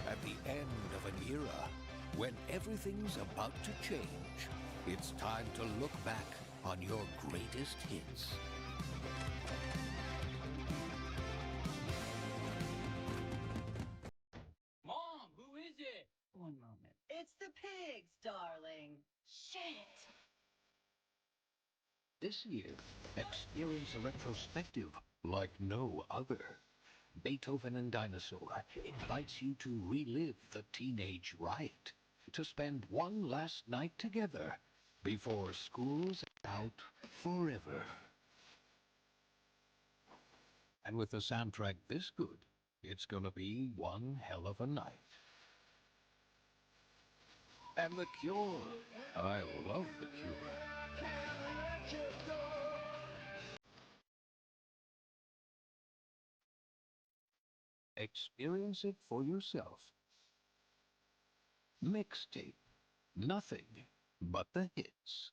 At the end of an era, when everything's about to change, it's time to look back on your greatest hits. Mom, who is it? One moment. It's the pigs, darling. Shit. This year, experience a retrospective like no other. Beethoven and Dinosaur invites you to relive the teenage riot, to spend one last night together before school's out forever. And with a soundtrack this good, it's gonna be one hell of a night. And The Cure. I love The Cure. Experience it for yourself. Mixtape. Nothing but the hits.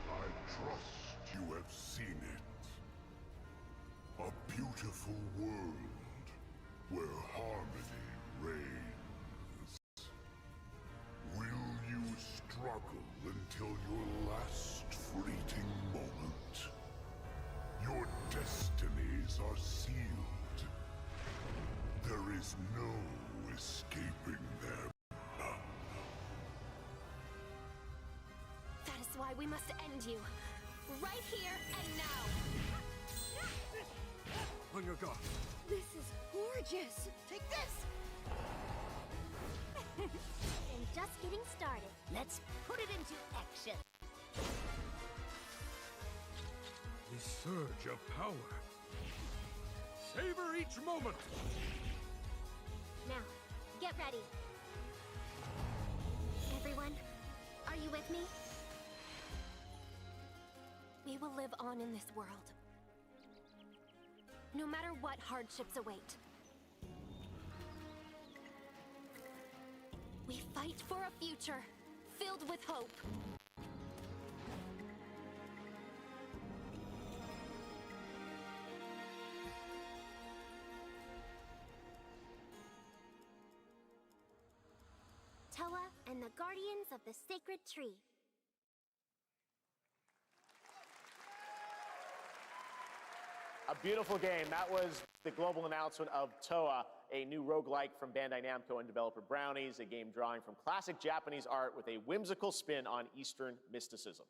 I trust you have seen it. A beautiful world where harmony reigns. Will you struggle until your last fleeting moment? Your destinies are sealed. There is no escaping them. That is why we must end you. Right here and now. On your guard. This is gorgeous. Take this. And just getting started. Let's put it into action. The surge of power. Savor each moment. Now, get ready. Everyone, are you with me? We will live on in this world. No matter what hardships await. We fight for a future filled with hope. Toa and the Guardians of the Sacred Tree. A beautiful game. That was the global announcement of Toa, a new roguelike from Bandai Namco and developer Brownies, a game drawing from classic Japanese art with a whimsical spin on Eastern mysticism.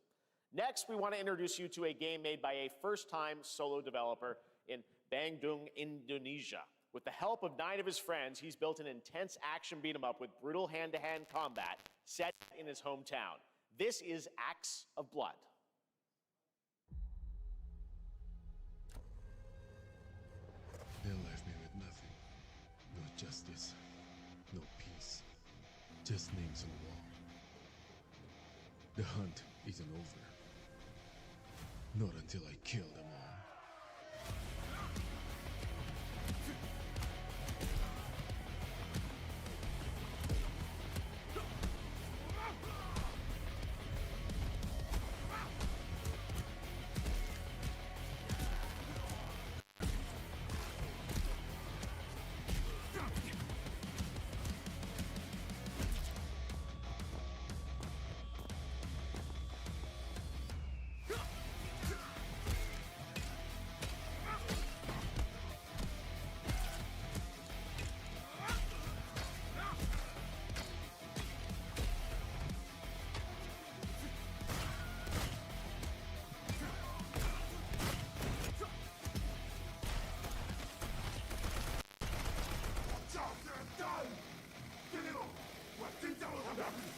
Next, we want to introduce you to a game made by a first-time solo developer in Bandung, Indonesia. With the help of 9 of his friends, he's built an intense action beat-em-up with brutal hand-to-hand combat set in his hometown. This is Acts of Blood. They left me with nothing. No justice, no peace, just names on the wall. The hunt isn't over. Not until I kill them all.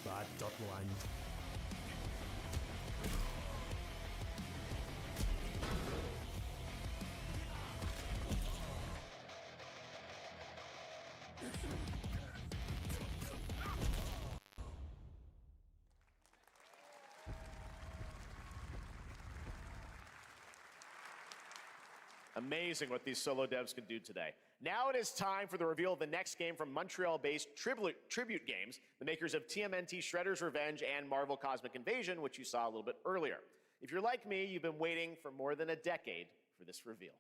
Bad dot line. Amazing what these solo devs can do today. Now it is time for the reveal of the next game from Montreal-based Tribute Games, the makers of TMNT Shredder's Revenge and Marvel Cosmic Invasion, which you saw a little bit earlier. If you're like me, you've been waiting for more than a decade for this reveal.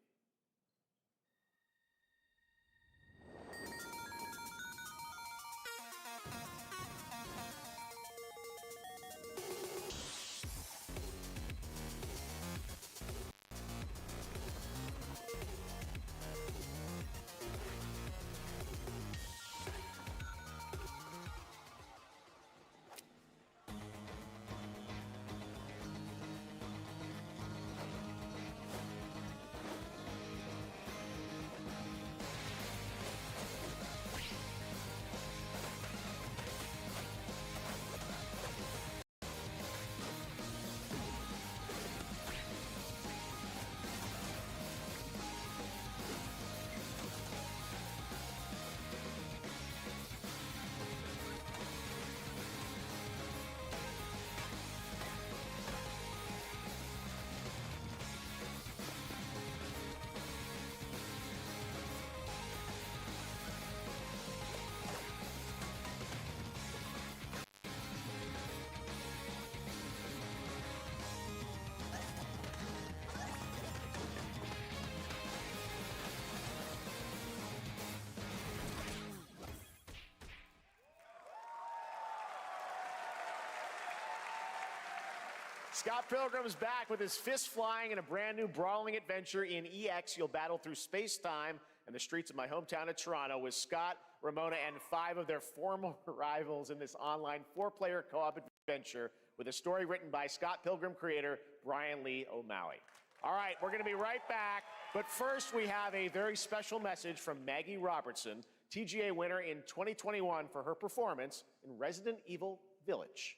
Scott Pilgrim's back with his fists flying in a brand new brawling adventure in EX. You'll battle through space-time and the streets of my hometown of Toronto with Scott, Ramona, and 5 of their former rivals in this online 4-player co-op adventure with a story written by Scott Pilgrim creator Brian Lee O'Malley. All right, we're going to be right back, but first we have a very special message from Maggie Robertson, TGA winner in 2021 for her performance in Resident Evil Village.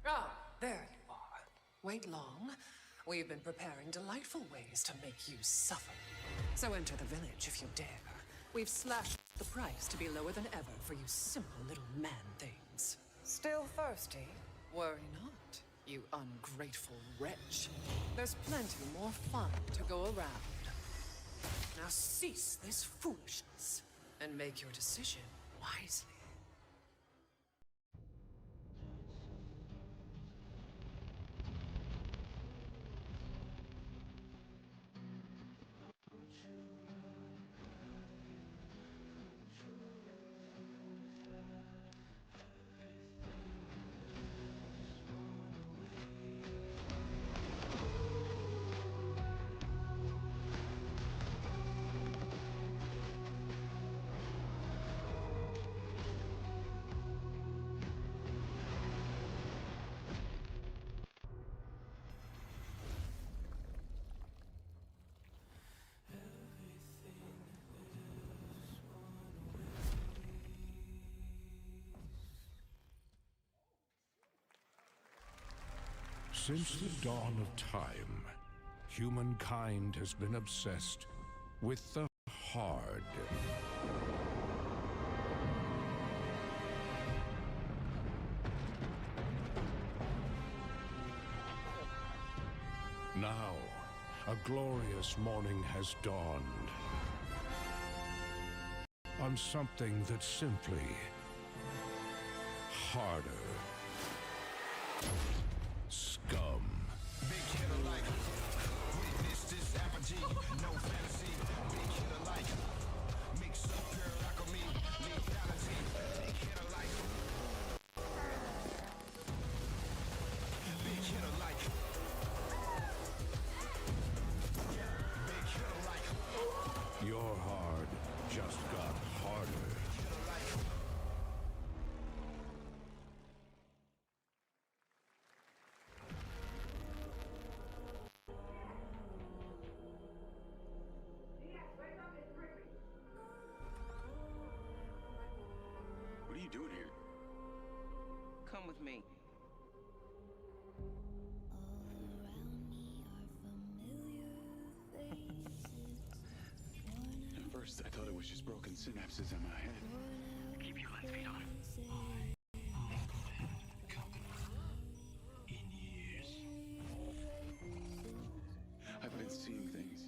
Ah, there you are. Wait long. We've been preparing delightful ways to make you suffer. So enter the village if you dare. We've slashed the price to be lower than ever for you simple little man things. Still thirsty? Worry not, you ungrateful wretch. There's plenty more fun to go around. Now cease this foolishness and make your decision wisely. Since the dawn of time, humankind has been obsessed with the hard. Now, a glorious morning has dawned on something that's simply harder. Scum. Big hitter like witness this apogee, no fantasy. Big hitter like mix up pure alchemy, lethality. Big hitter like big hitter like big hitter like your hard just got harder. What are you doing here? Come with me. At first, I thought it was just broken synapses in my head. Keep your lens feet on. In years. I've been seeing things.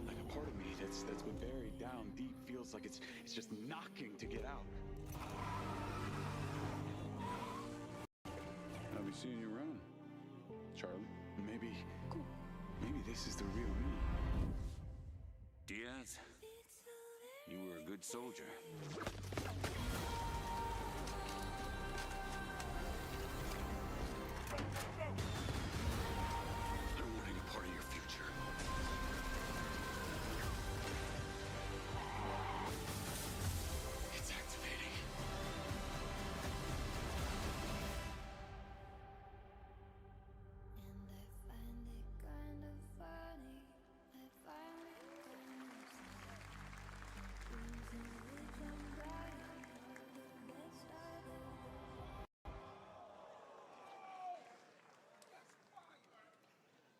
Like a part of me that's been buried down deep feels like it's just knocking to get out. I'll be seeing you around, Charlie. Maybe this is the real me. Diaz, you were a good soldier. I'm running a part of your future. It's activating.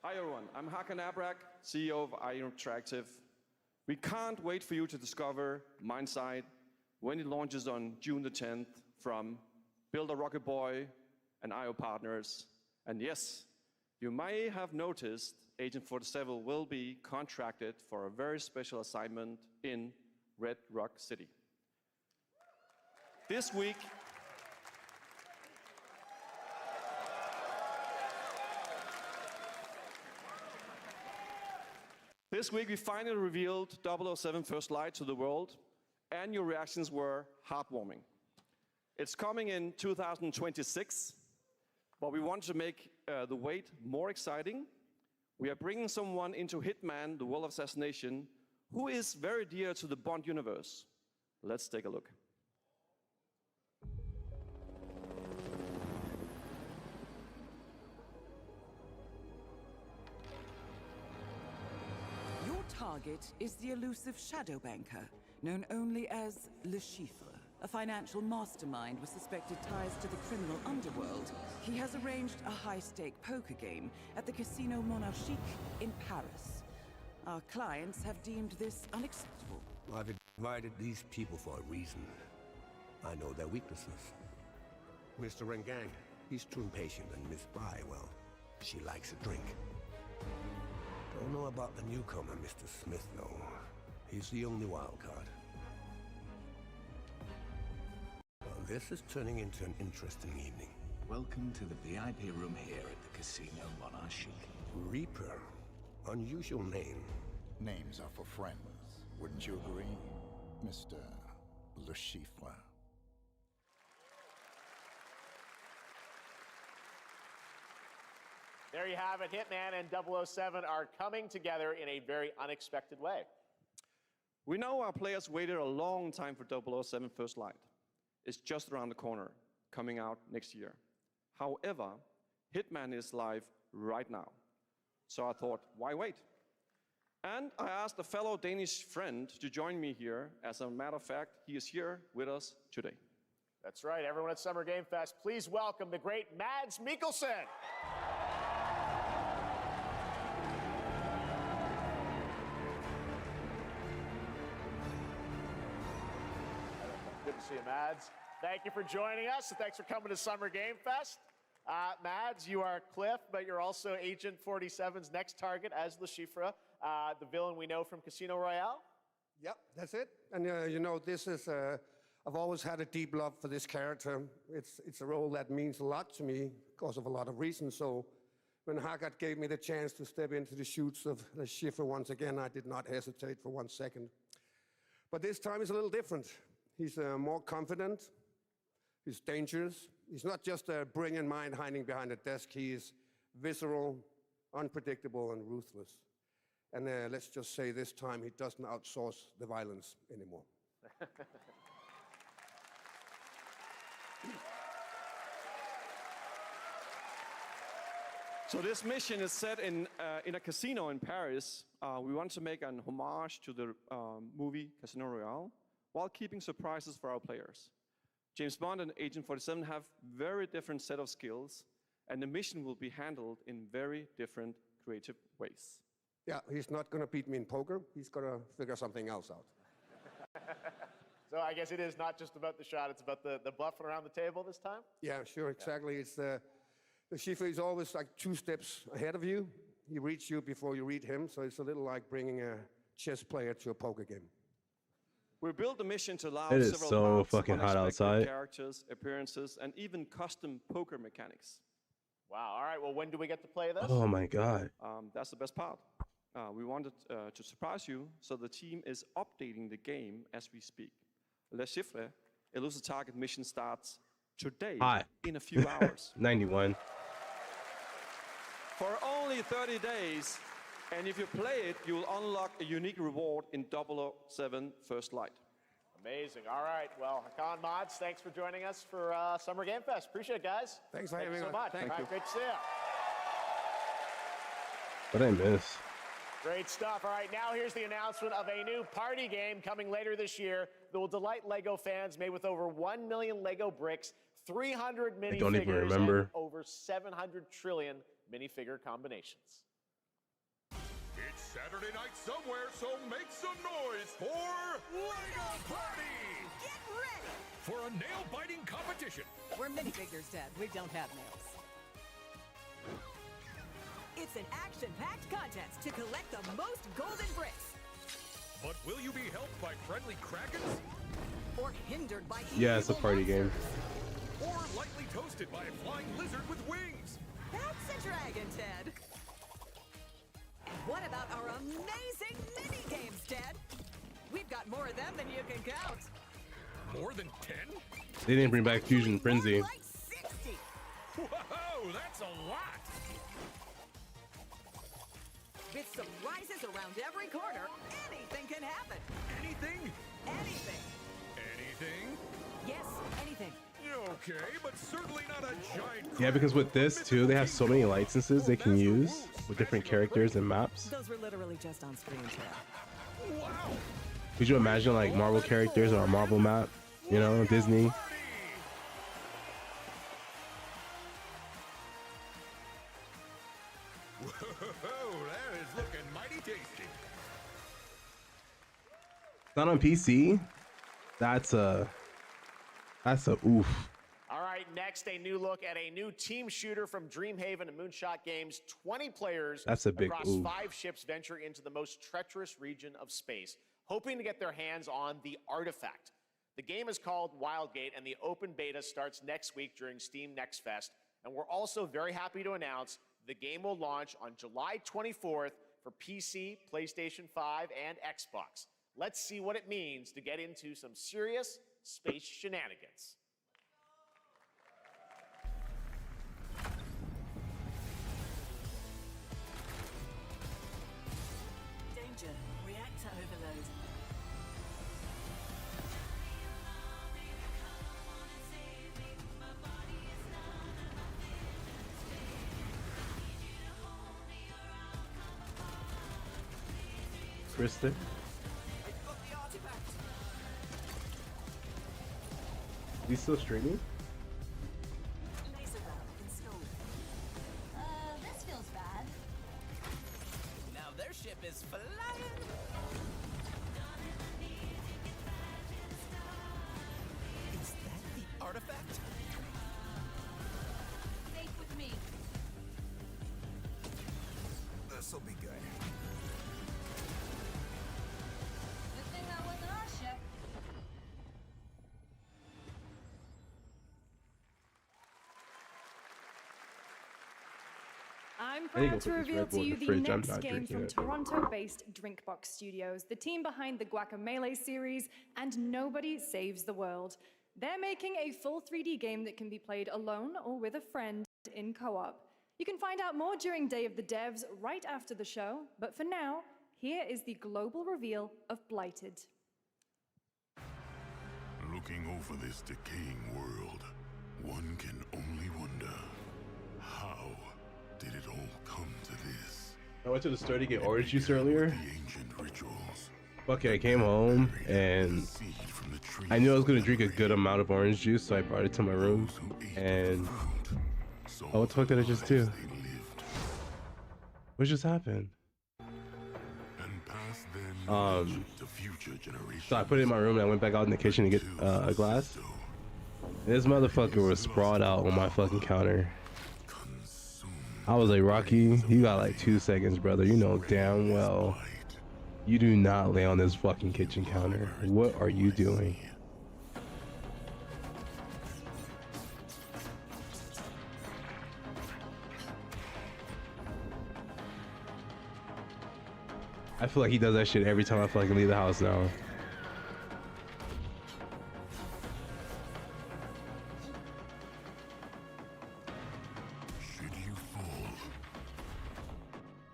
Hi everyone, I'm Hakan Abrak, CEO of IO Interactive. We can't wait for you to discover Mindside when it launches on June the 10th from Build a Rocket Boy and IO partners. And yes, you may have noticed Agent 47 will be contracted for a very special assignment in Red Rock City. This week, we finally revealed 007 First Light to the world, and your reactions were heartwarming. It's coming in 2026, but we want to make the wait more exciting. We are bringing someone into Hitman, the World of Assassination, who is very dear to the Bond universe. Let's take a look. Your target is the elusive shadow banker, known only as Le Chiffre, a financial mastermind with suspected ties to the criminal underworld. He has arranged a high-stake poker game at the Casino Monarchique in Paris. Our clients have deemed this unacceptable. I've invited these people for a reason. I know their weaknesses. Mr. Rengang, he's too impatient, and Miss Bai, well, she likes a drink. Don't know about the newcomer, Mr. Smith, though. He's the only wild card. Well, this is turning into an interesting evening. Welcome to the VIP room here at the Casino Monarchique. Reaper. Unusual name. Names are for friends. Wouldn't you agree, Mr. Le Chiffre? There you have it. Hitman and 007 are coming together in a very unexpected way. We know our players waited a long time for 007 First Light. It's just around the corner, coming out next year. However, Hitman is live right now. So I thought, why wait? And I asked a fellow Danish friend to join me here. As a matter of fact, he is here with us today. That's right, everyone at Summer Game Fest, please welcome the great Mads Mikkelsen. Good to see you, Mads. Thank you for joining us, and thanks for coming to Summer Game Fest. Mads, you are Cliff, but you're also Agent 47's next target as Le Chiffre, the villain we know from Casino Royale. Yep, that's it. And you know, this is, I've always had a deep love for this character. It's a role that means a lot to me because of a lot of reasons. So when Haggard gave me the chance to step into the shoots of Le Chiffre once again, I did not hesitate for 1 second. But this time is a little different. He's more confident. He's dangerous. He's not just a brilliant mind hiding behind a desk. He is visceral, unpredictable, and ruthless. And let's just say this time he doesn't outsource the violence anymore. So this mission is set in a casino in Paris. We want to make an homage to the movie Casino Royale while keeping surprises for our players. James Bond and Agent 47 have very different set of skills, and the mission will be handled in very different creative ways. Yeah, he's not going to beat me in poker. He's going to figure something else out. So I guess it is not just about the shot, it's about the bluffing around the table this time? Yeah, sure, exactly. Yeah. It's the Chiffre is always like 2 steps ahead of you. He reads you before you read him, so it's a little like bringing a chess player to a poker game. We built the mission to allow it is several so mods, fucking hot outside. Characters, appearances, and even custom poker mechanics. Wow, all right, well, when do we get to play this? Oh my God. That's the best part. We wanted to surprise you, so the team is updating the game as we speak. Le Chiffre, Elusive Target mission starts today in a few hours. 91. For only 30 days, and if you play it, you'll unlock a unique reward in 007 First Light. Amazing. All right. Well, Hakan, Mods, thanks for joining us for Summer Game Fest. Appreciate it, guys. Thanks for having me. So much. Thank you. Great to see you. What did I miss? Great stuff. All right, now here's the announcement of a new party game coming later this year that will delight LEGO fans, made with over 1 million LEGO bricks, 300 minifigures, I don't even remember. and over 700 trillion minifigure combinations. It's Saturday night somewhere, so make some noise for LEGO Party! Get ready for a nail-biting competition. We're minifigures, Dad. We don't have nails. It's an action-packed contest to collect the most golden bricks. But will you be helped by friendly krakens? Or hindered by Yeah, it's a party game. Or lightly toasted by a flying lizard with wings? That's a dragon, Ted. And what about our amazing mini-games, Ted? We've got more of them than you can count. More than 10? They didn't bring back Fusion Frenzy. Whoa! that's a lot. With surprises around every corner, anything can happen. Anything? Anything. Anything? Yes, anything. Okay, but certainly not a giant. Yeah, because with this too, they have so many licenses they can use with different characters and maps. Those were literally just on screen, Chad. Wow. Could you imagine like Marvel characters on a Marvel map? You know, Disney. Whoa, that is looking mighty tasty. It's not on PC. That's a oof. All right, next, a new look at a new team shooter from Dreamhaven and Moonshot Games. 20 players That's a big across oof. 5 ships venture into the most treacherous region of space, hoping to get their hands on the artifact. The game is called Wildgate, and the open beta starts next week during Steam Next Fest. And we're also very happy to announce the game will launch on July 24th for PC, PlayStation 5, and Xbox. Let's see what it means to get into some serious space shenanigans. Danger. Reactor overload. Kristen. Is he still streaming? Laser gun installed. This feels bad. Now their ship is flying. Is that the artifact? Safe with me. This'll be good. Good thing that wasn't our ship. I'm I need proud to to go put this reveal Red to Bull in you the the fridge. I'm next not game drinking from it. Toronto-based Drinkbox Studios, the team behind the Guacamelee series and Nobody Saves the World. They're making a full 3D game that can be played alone or with a friend in co-op. You can find out more during Day of the Devs right after the show, but for now, here is the global reveal of Blighted. Looking over this decaying world, one can only wonder, how did it all come to this? I went to the store to get orange juice earlier. The ancient rituals. Okay, I came home and I knew I was gonna drink a good amount of orange juice, so I brought it to my room. And oh, what the fuck did I just do? What just happened? So I put it in my room and I went back out in the kitchen to get a glass. And this motherfucker was sprawled out on my fucking counter. I was like, Rocky, you got like 2 seconds, brother. You know damn well you do not lay on this fucking kitchen counter. What are you doing? I feel like he does that shit every time I fucking leave the house now.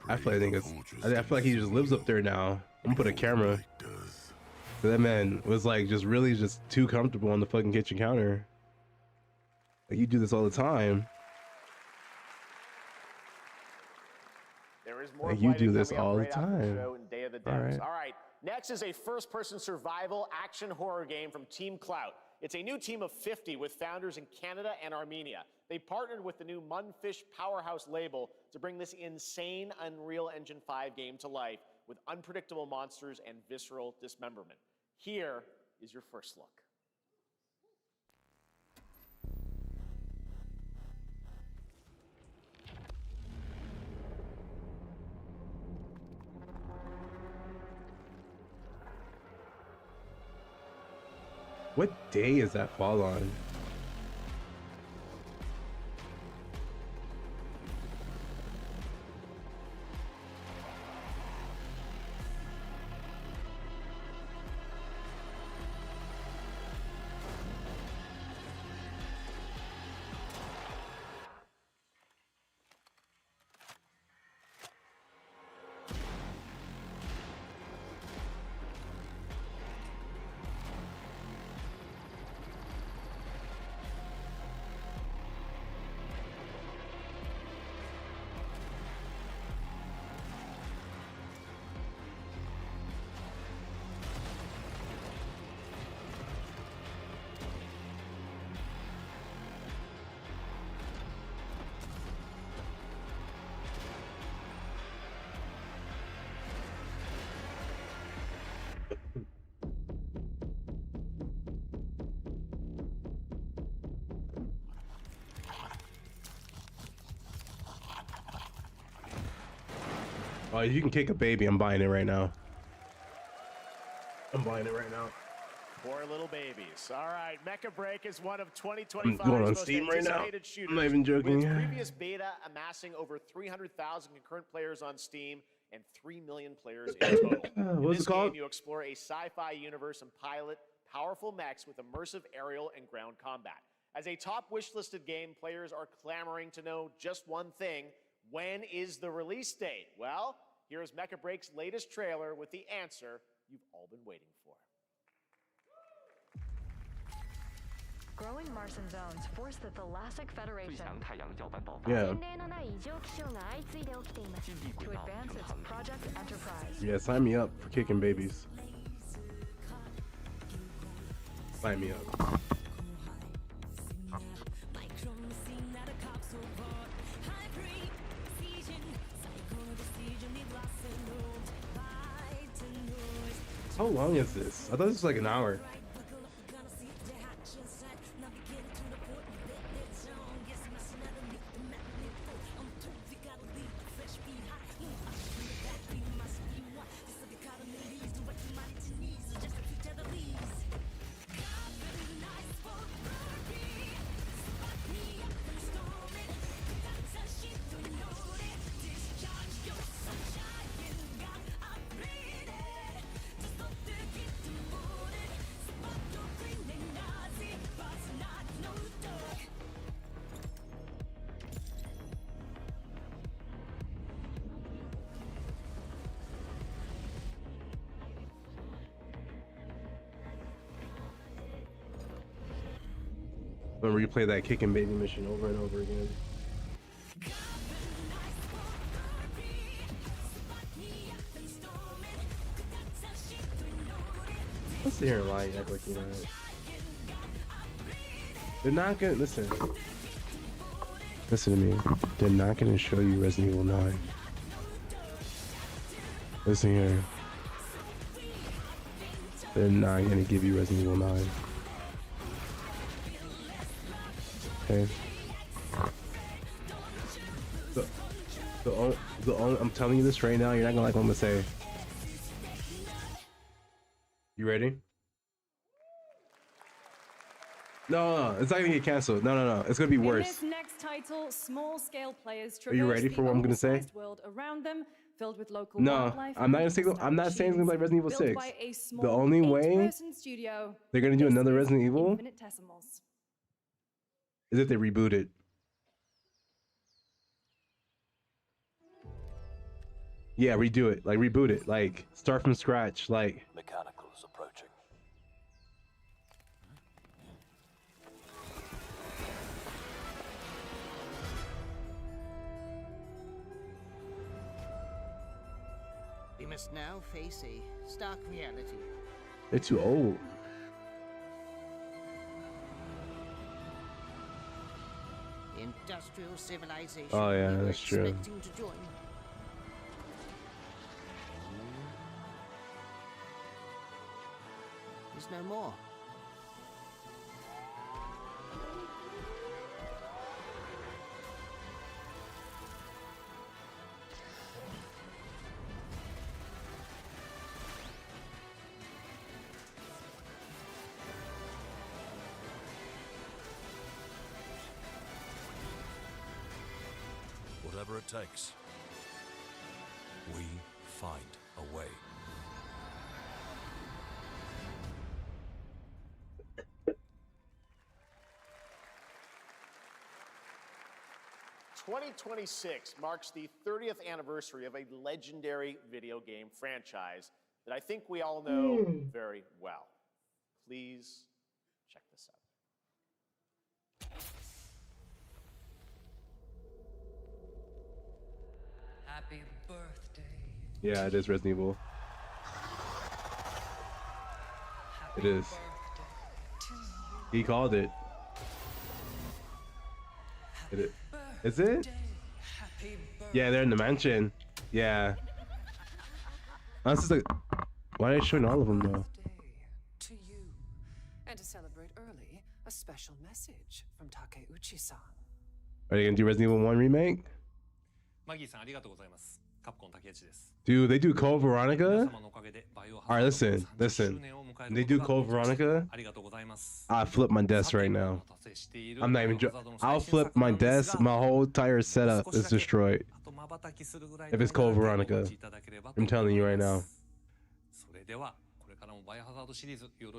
I feel like he just lives up there now. I'm gonna put a camera. That man was like really just too comfortable on the fucking kitchen counter. Like you do this all the time. There is more Like you do Blighted this coming up all the right after time. show and Day of the All Devs. right. All right, next is a first-person survival action horror game from Team Clout. It's a new team of 50 with founders in Canada and Armenia. They partnered with the new Munfish Powerhouse label to bring this insane Unreal Engine 5 game to life with unpredictable monsters and visceral dismemberment. Here is your first look. What day is that fall on? Oh, if you can kick a baby, I'm buying it right now. I'm buying it right now. Poor little babies. All right, Mecha Break is one of 2025's I'm going on most Steam right now. anticipated shooters. I'm not even joking. With its previous beta amassing over 300,000 concurrent players on Steam and 3 million players in total. What's it called? Game, you explore a sci-fi universe and pilot powerful mechs with immersive aerial and ground combat. As a top wishlisted game, players are clamoring to know just one thing: when is the release date? Well, here's Mecha Break's latest trailer with the answer you've all been waiting for. Growing Martian zones force the Thalassic Federation to advance its Project Enterprise. Yeah, sign me up for kicking babies. Sign me up. How long is this? I thought this was like an hour. I'm gonna replay that kicking baby mission over and over again. Let's sit here and lie and act like you know it. They're not gonna listen. Listen to me. They're not gonna show you Resident Evil 9. Listen here. They're not gonna give you Resident Evil 9. Okay. The only, I'm telling you this right now, you're not gonna like what I'm gonna say. You ready? No, it's not gonna get canceled. No, it's gonna be worse. In this next title, small-scale players Are you ready for what I'm gonna say? world around them, filled with local No, wildlife. I'm not gonna say. I'm not saying it's gonna be like Resident Evil 6. Built by a small The only way studio, they're gonna do another Resident Evil Infinitesimals. is if they reboot it. Yeah, redo it. Like reboot it. Like start from scratch. Like Mechanicals approaching. We must now face a stark reality. they're too old. The industrial civilization Oh, yeah, we were that's true. expecting to join is no more. Whatever it takes, we find a way. "2026 marks the 30th anniversary of a legendary video game franchise that I think we all know very well. Please check this out. Happy birthday. Yeah, it is Resident Evil. It is. He called it. Is it? Yeah, they're in the mansion. Yeah. That's just like, why are they showing all of them though? To you. And to celebrate early, a special message from Takeuchi-san. Are they gonna do Resident Evil 1 remake? マギーさんありがとうございます。Dude, they do Code Veronica? Alright, listen. They do Code Veronica? I flip my desk right now. I'm not even I'll flip my desk. My whole entire setup is destroyed. If it's Code Veronica. I'm telling you right now.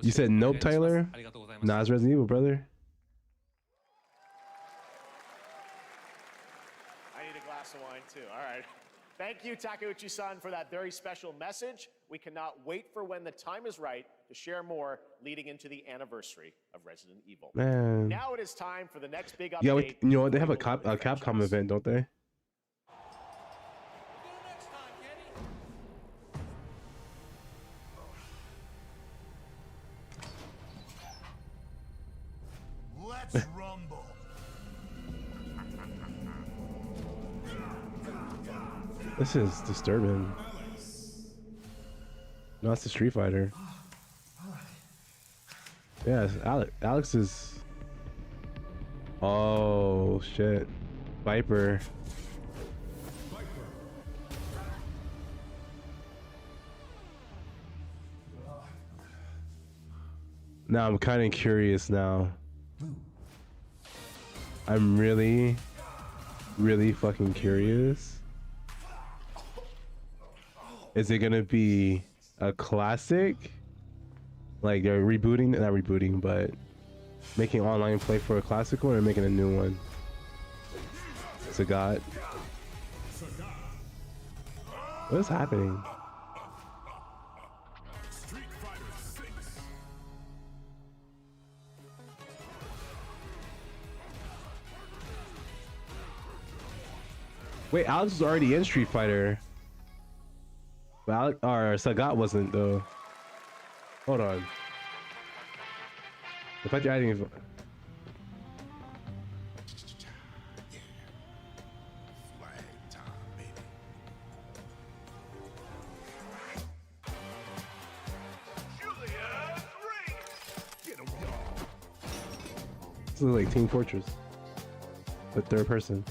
You said nope, Tyler? Nah, it's Resident Evil, brother. I need a glass of wine too. All right. Thank you, Takeuchi-san, for that very special message. We cannot wait for when the time is right to share more leading into the anniversary of Resident Evil. Man. Now it is time for the next big update. Yeah, you know what? They have a Capcom event, don't they? Let's rumble. This is disturbing. No, it's the Street Fighter. Yeah, Alex is. Oh shit, Viper. Now I'm kind of curious now. I'm really fucking curious. Is it gonna be a classic? Like they're rebooting, not rebooting, but making online play for a classic one or making a new one? Sagat. What is happening? Wait, Alex was already in Street Fighter. But Alex, or Sagat wasn't though. Hold on. The fact you're adding. This is like Team Fortress, but third person.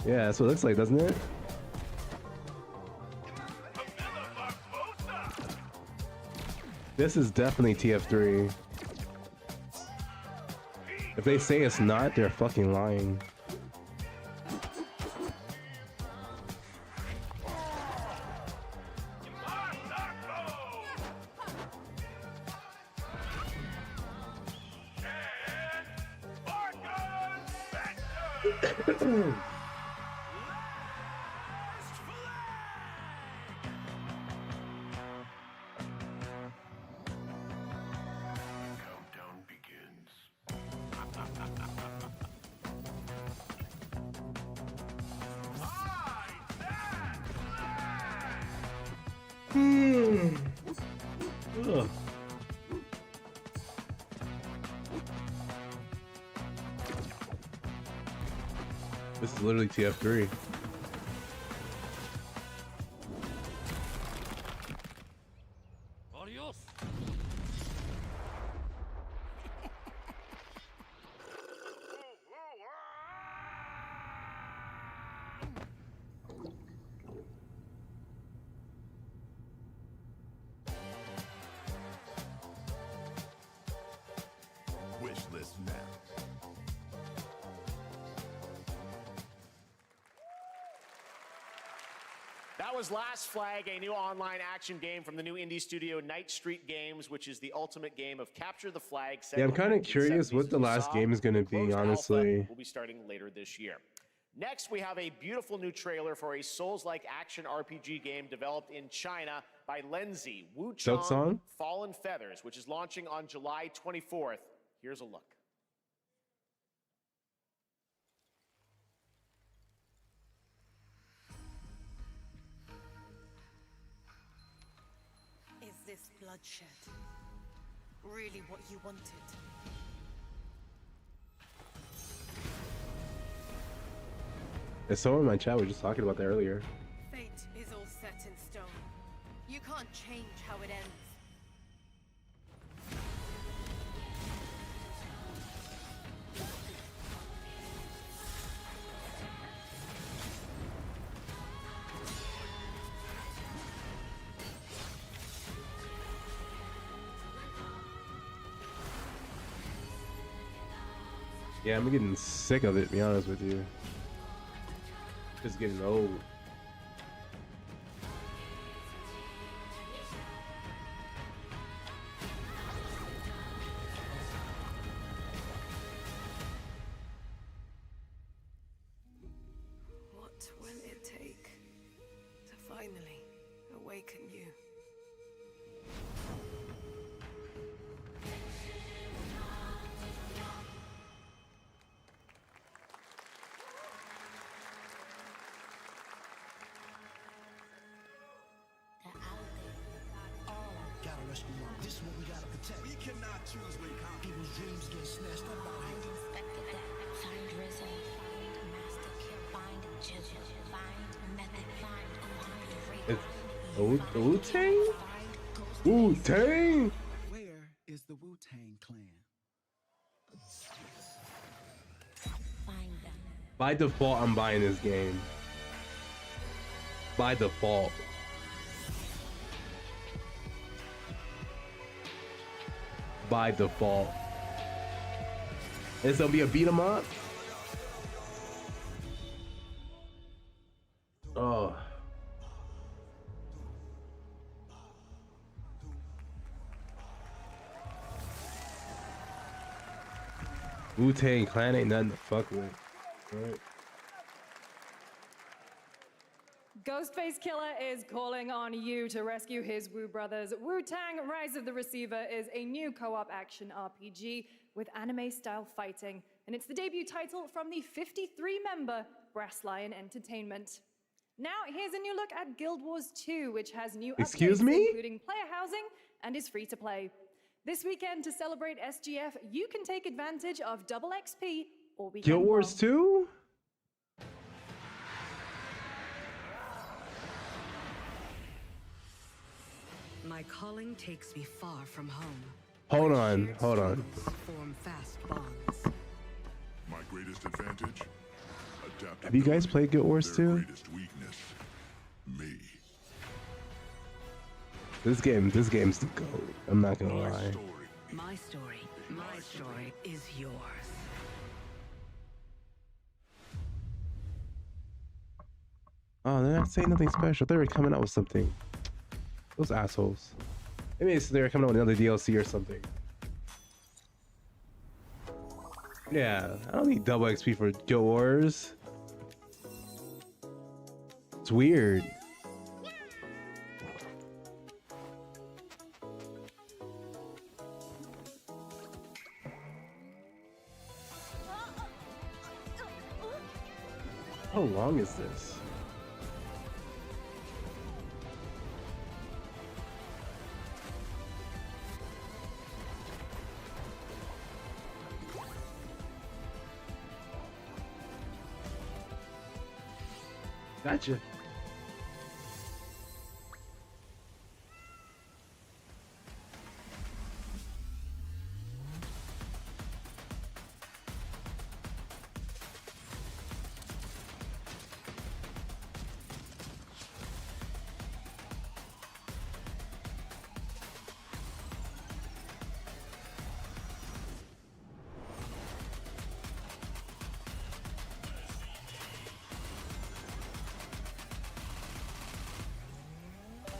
Yeah, that's what it looks like, doesn't it? This is definitely TF3. If they say it's not, they're fucking lying. Ugh. This is literally TF3. Wish list now. That was Last Flag, a new online action game from the new indie studio Night Street Games, which is the ultimate game of capture the flag. Yeah, I'm kind of curious what the last game is going to be, honestly. Will be starting later this year. Next, we have a beautiful new trailer for a Souls-like action RPG game developed in China by Lenzi Wuchang Fallen Feathers, which is launching on July 24th. Here's a look. Is this bloodshed really what you wanted? And someone in my chat was just talking about that earlier. Fate is all set in stone. You can't change how it ends. Yeah, I'm getting sick of it, to be honest with you. Just getting old. What will it take to finally awaken you? Gotta rescue them. This is what we gotta protect. We cannot choose when people's dreams get snatched up out here. Inspector that. Find Rizzo. Find Master Kill. Find Jizzle. Find Method. Find Wu-Tang? Wu-Tang? Where is the Wu-Tang Clan? Find them. By default, I'm buying this game. By default. By default. It's gonna be a beat 'em up. Oh. Wu-Tang Clan ain't nothing to fuck with. Right? Ghostface Killer is calling on you to rescue his Wu brothers. Wu-Tang Rise of the Receiver is a new co-op action RPG with anime-style fighting, and it's the debut title from the 53-member Brass Lion Entertainment. Now, here's a new look at Guild Wars 2, which has new Excuse updates, me? including player housing, and is free to play. This weekend, to celebrate SGF, you can take advantage of double XP or weekend Guild Wars Long. 2? My calling takes me far from home. Hold on, hold on. Form fast bonds. My greatest advantage? Have you guys played Guild Wars 2? Greatest weakness? Me. This game's the GOAT. I'm not gonna lie. My story is yours. Oh, they're not saying nothing special. They were coming out with something. Those assholes. Maybe they were coming out with another DLC or something. Yeah, I don't need double XP for Guild Wars. It's weird. How long is this? Gotcha.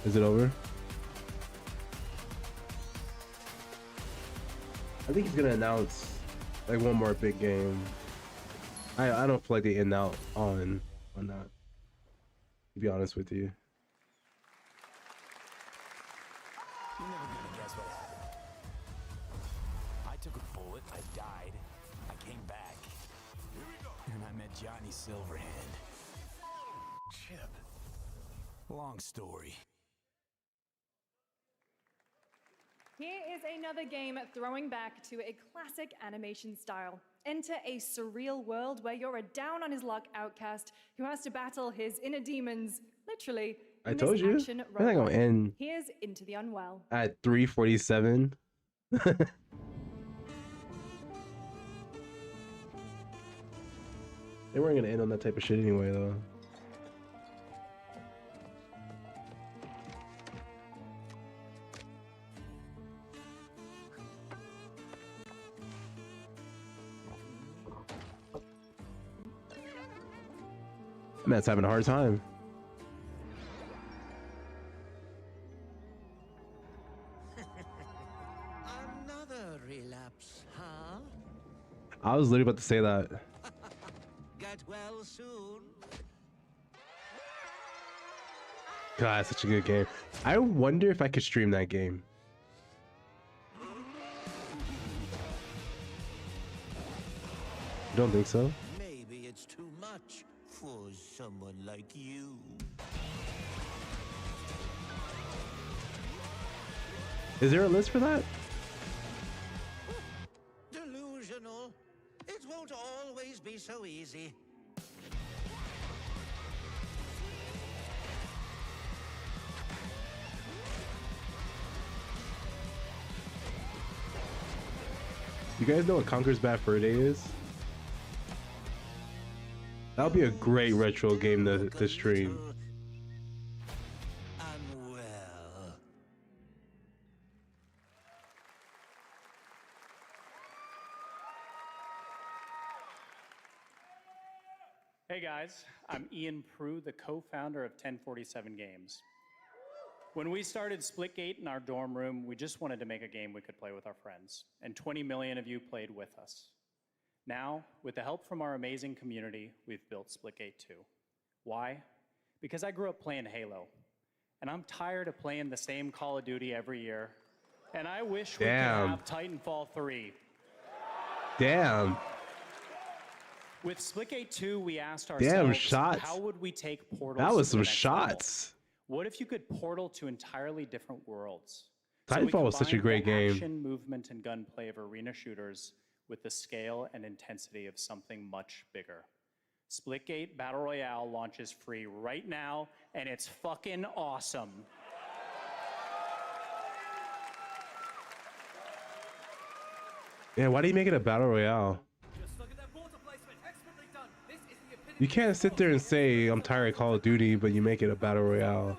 Is it over? I think he's gonna announce like one more big game. I don't feel like they end out on that. To be honest with you. You're never gonna guess what happened. I took a bullet, I died, I came back. Here we go. And I met Johnny Silverhand. Chip. Long story. Here is another game throwing back to a classic animation style. Enter a surreal world where you're a down-on-his-luck outcast who has to battle his inner demons, literally. I told you. I'm not gonna end Here's Into the Unwell. at 3:47. They weren't gonna end on that type of shit anyway, though. Matt's having a hard time. Another relapse, huh? I was literally about to say that. Get well soon. God, it's such a good game. I wonder if I could stream that game. You don't think so? Maybe it's too much for someone like you. Is there a list for that? Delusional. It won't always be so easy. You guys know what Conker's Bad Fur Day is? That would be a great retro game to stream. Hey guys, I'm Ian Prue, the co-founder of 1047 Games. When we started Splitgate in our dorm room, we just wanted to make a game we could play with our friends, and 20 million of you played with us. Now, with the help from our amazing community, we've built Splitgate 2. Why? Because I grew up playing Halo, and I'm tired of playing the same Call of Duty every year, and I wish we could have Titanfall 3. Damn. With Splitgate 2, we asked ourselves, how would we take Portal? That was to the some next shots. level? What if you could portal to entirely different worlds? Titanfall was such a great game. Action, movement, and gunplay of arena shooters with the scale and intensity of something much bigger. Splitgate Battle Royale launches free right now, and it's fucking awesome. Yeah, why do you make it a battle royale? You can't sit there and say I'm tired of Call of Duty, but you make it a battle royale.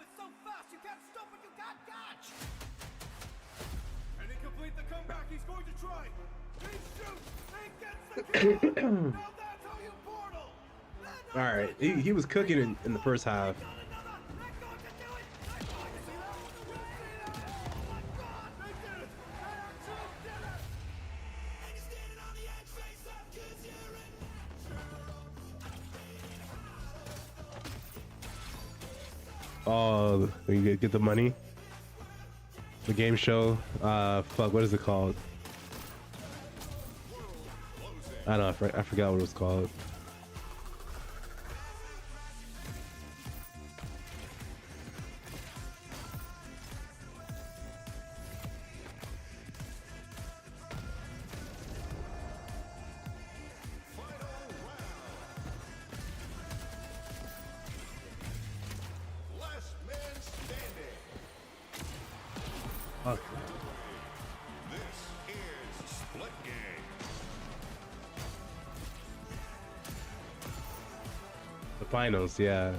All right, he was cooking in the first half. Oh, you get the money. The game show. Fuck, what is it called? I don't know. I forgot what it was called. Fuck. This is Splitgate. The finals, yeah.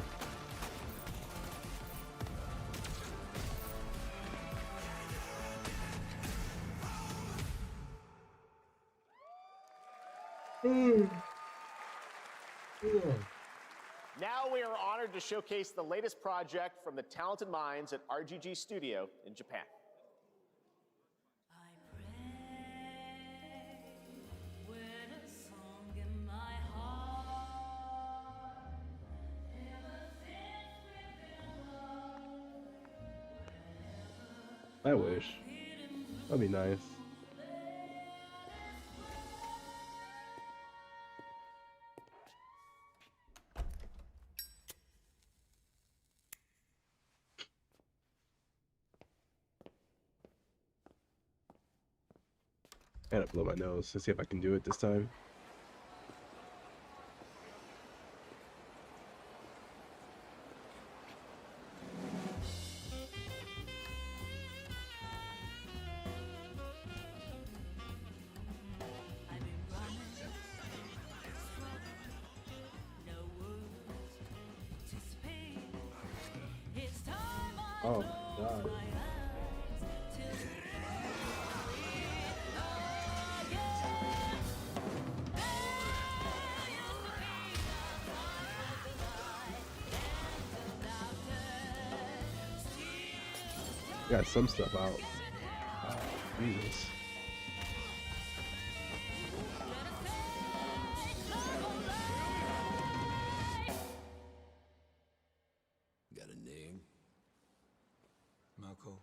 Now we are honored to showcase the latest project from the talented minds at RGG Studio in Japan. I wish. That'd be nice. I gotta blow my nose. Let's see if I can do it this time. Oh, God. Got some stuff out. Jesus. Got a name? Mako.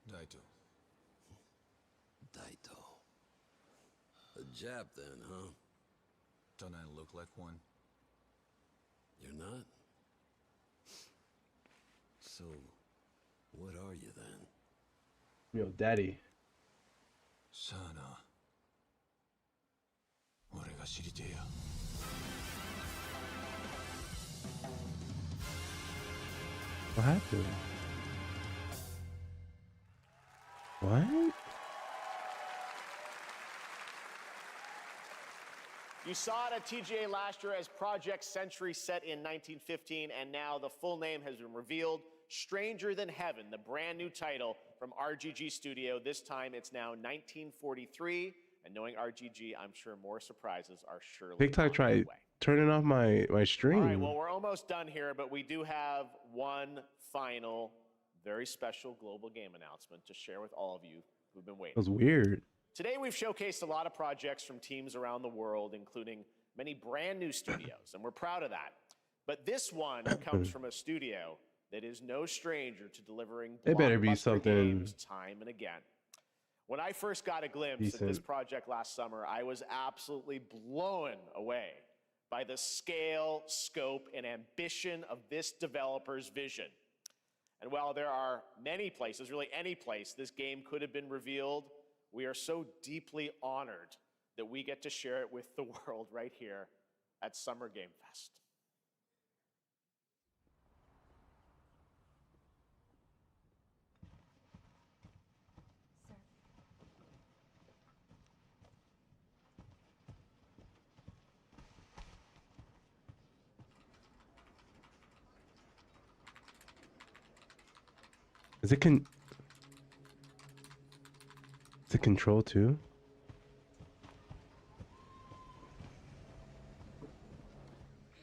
Daito. Daito. A Jap then, huh? Don't I look like one? You're not? So, what are you then? Yo, daddy. Sana. 俺が知りてえよ。What happened? What? You saw it at TGA last year as Project Century set in 1915, and now the full name has been revealed. Stranger Than Heaven, the brand new title from RGG Studio. This time it's now 1943, and knowing RGG, I'm sure more surprises are surely TikTok tried turning off my stream. All right, well, we're almost done here, but we do have one final, very special global game announcement to share with all of you who've been waiting. That was weird. Today, we've showcased a lot of projects from teams around the world, including many brand new studios, and we're proud of that. But this one comes from a studio that is no stranger to delivering It better be blockbuster something games time and again. When I first got a glimpse at this project last summer, I was absolutely blown away by the scale, scope, and ambition of this developer's vision. And while there are many places, really any place, this game could have been revealed, we are so deeply honored that we get to share it with the world right here at Summer Game Fest. Is it Control 2?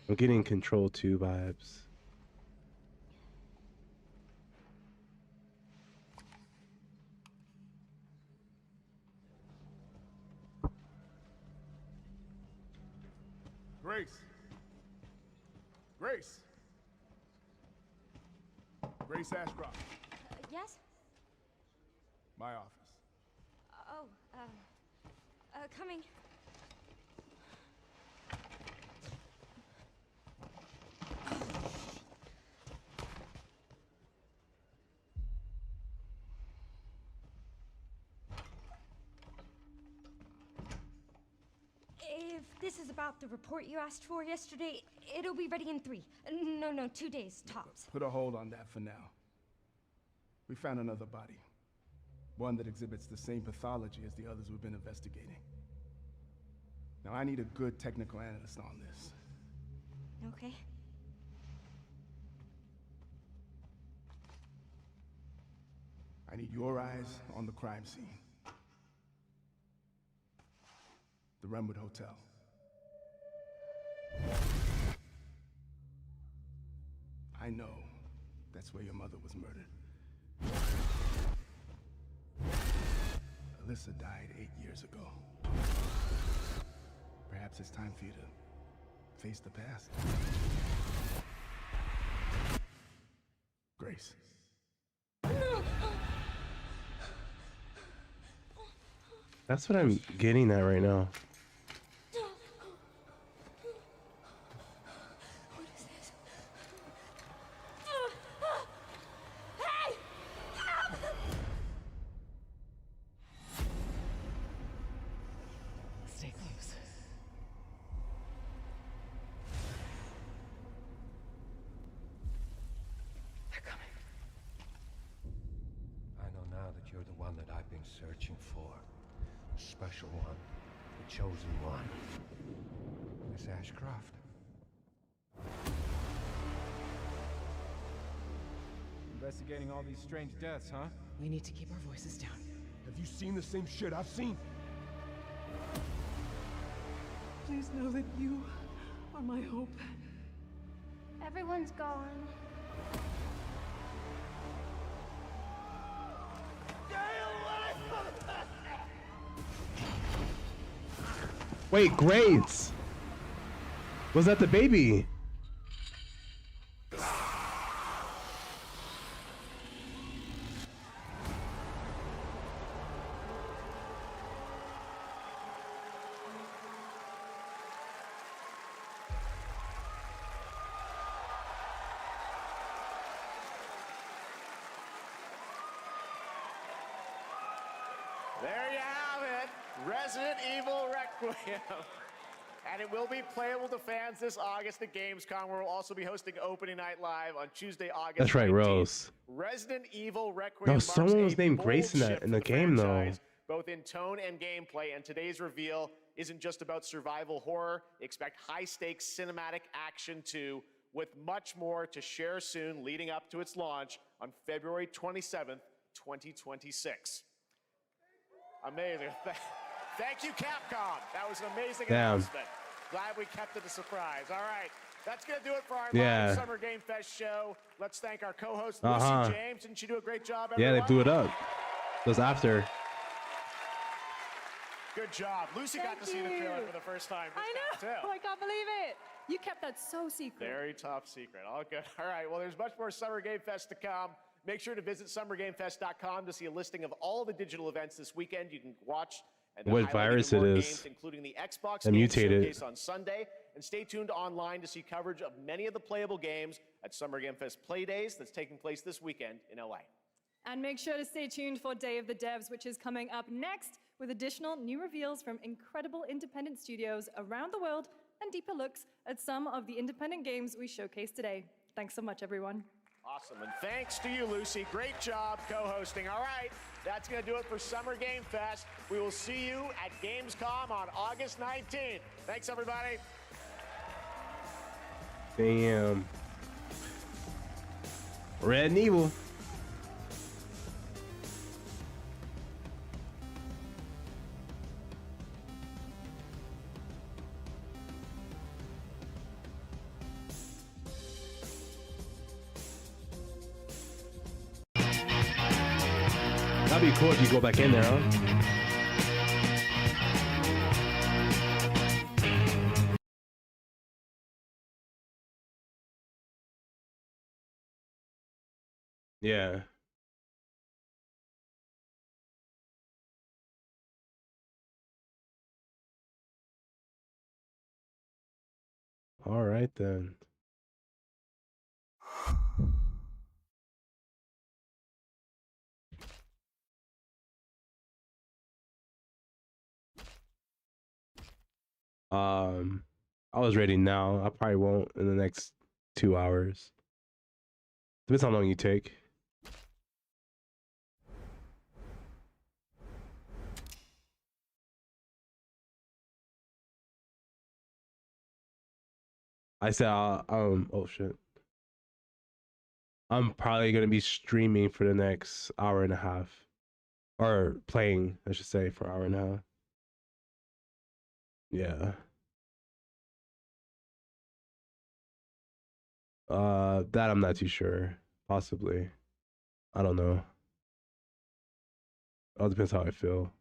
I'm getting Control 2 vibes. Grace. Grace. Grace Ashcroft. Yes? My office. Oh, coming. If this is about the report you asked for yesterday, it'll be ready in 3. No, 2 days, tops. Put a hold on that for now. We found another body. One that exhibits the same pathology as the others we've been investigating. Now, I need a good technical analyst on this. Okay. I need your eyes on the crime scene. The Renwood Hotel. I know that's where your mother was murdered. Alyssa died 8 years ago. Perhaps it's time for you to face the past. Grace. That's what I'm getting at right now. Stay close. They're coming. I know now that you're the one that I've been searching for. The special one. The chosen one. Miss Ashcroft. Investigating all these strange deaths, huh? We need to keep our voices down. Have you seen the same shit I've seen? Please know that you are my hope. Everyone's gone. Wait, grades. Was that the baby? There you have it, Resident Evil Requiem. And it will be playable to fans this August at Gamescom, where we'll also be hosting Opening Night Live on Tuesday, August 19th. That's right, Rose. Resident Evil Requiem No, someone was named Grace in that in the game, though. Both in tone and gameplay, and today's reveal isn't just about survival horror. Expect high-stakes cinematic action too, with much more to share soon leading up to its launch on February 27th, 2026. Amazing. Thank you, Capcom. That was an amazing announcement. Glad we kept it a surprise. All right, that's going to do it for our live Summer Game Fest show. Let's thank our co-host, Lucy James. Didn't she do a great job, everyone? Yeah, they blew it up. It was after. Good job. Lucy got to see the trailer for the first time. I know. Too. I can't believe it. You kept that so secret. Very top secret. All good. All right. Well, there's much more Summer Game Fest to come. Make sure to visit summergamefest.com to see a listing of all the digital events this weekend. You can watch and what virus it is, games, including the Xbox and Game mutated Showcase on Sunday. And stay tuned online to see coverage of many of the playable games at Summer Game Fest Play Days that's taking place this weekend in LA. And make sure to stay tuned for Day of the Devs, which is coming up next with additional new reveals from incredible independent studios around the world and deeper looks at some of the independent games we showcased today. Thanks so much, everyone. Awesome, and thanks to you, Lucy. Great job co-hosting. All right, that's going to do it for Summer Game Fest. We will see you at Gamescom on August 19th. Thanks, everybody. Damn. Resident Evil. That'd be cool if you go back in there, huh? Yeah. All right then. I was ready now. I probably won't in the next 2 hours. Depends how long you take. I said, oh shit. I'm probably gonna be streaming for the next hour and a half, or playing, I should say, for an hour and a half. Yeah. That I'm not too sure. Possibly. I don't know. It all depends how I feel.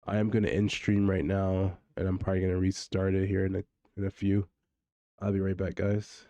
I am gonna end stream right now, and I'm probably gonna restart it here in a few. I'll be right back, guys.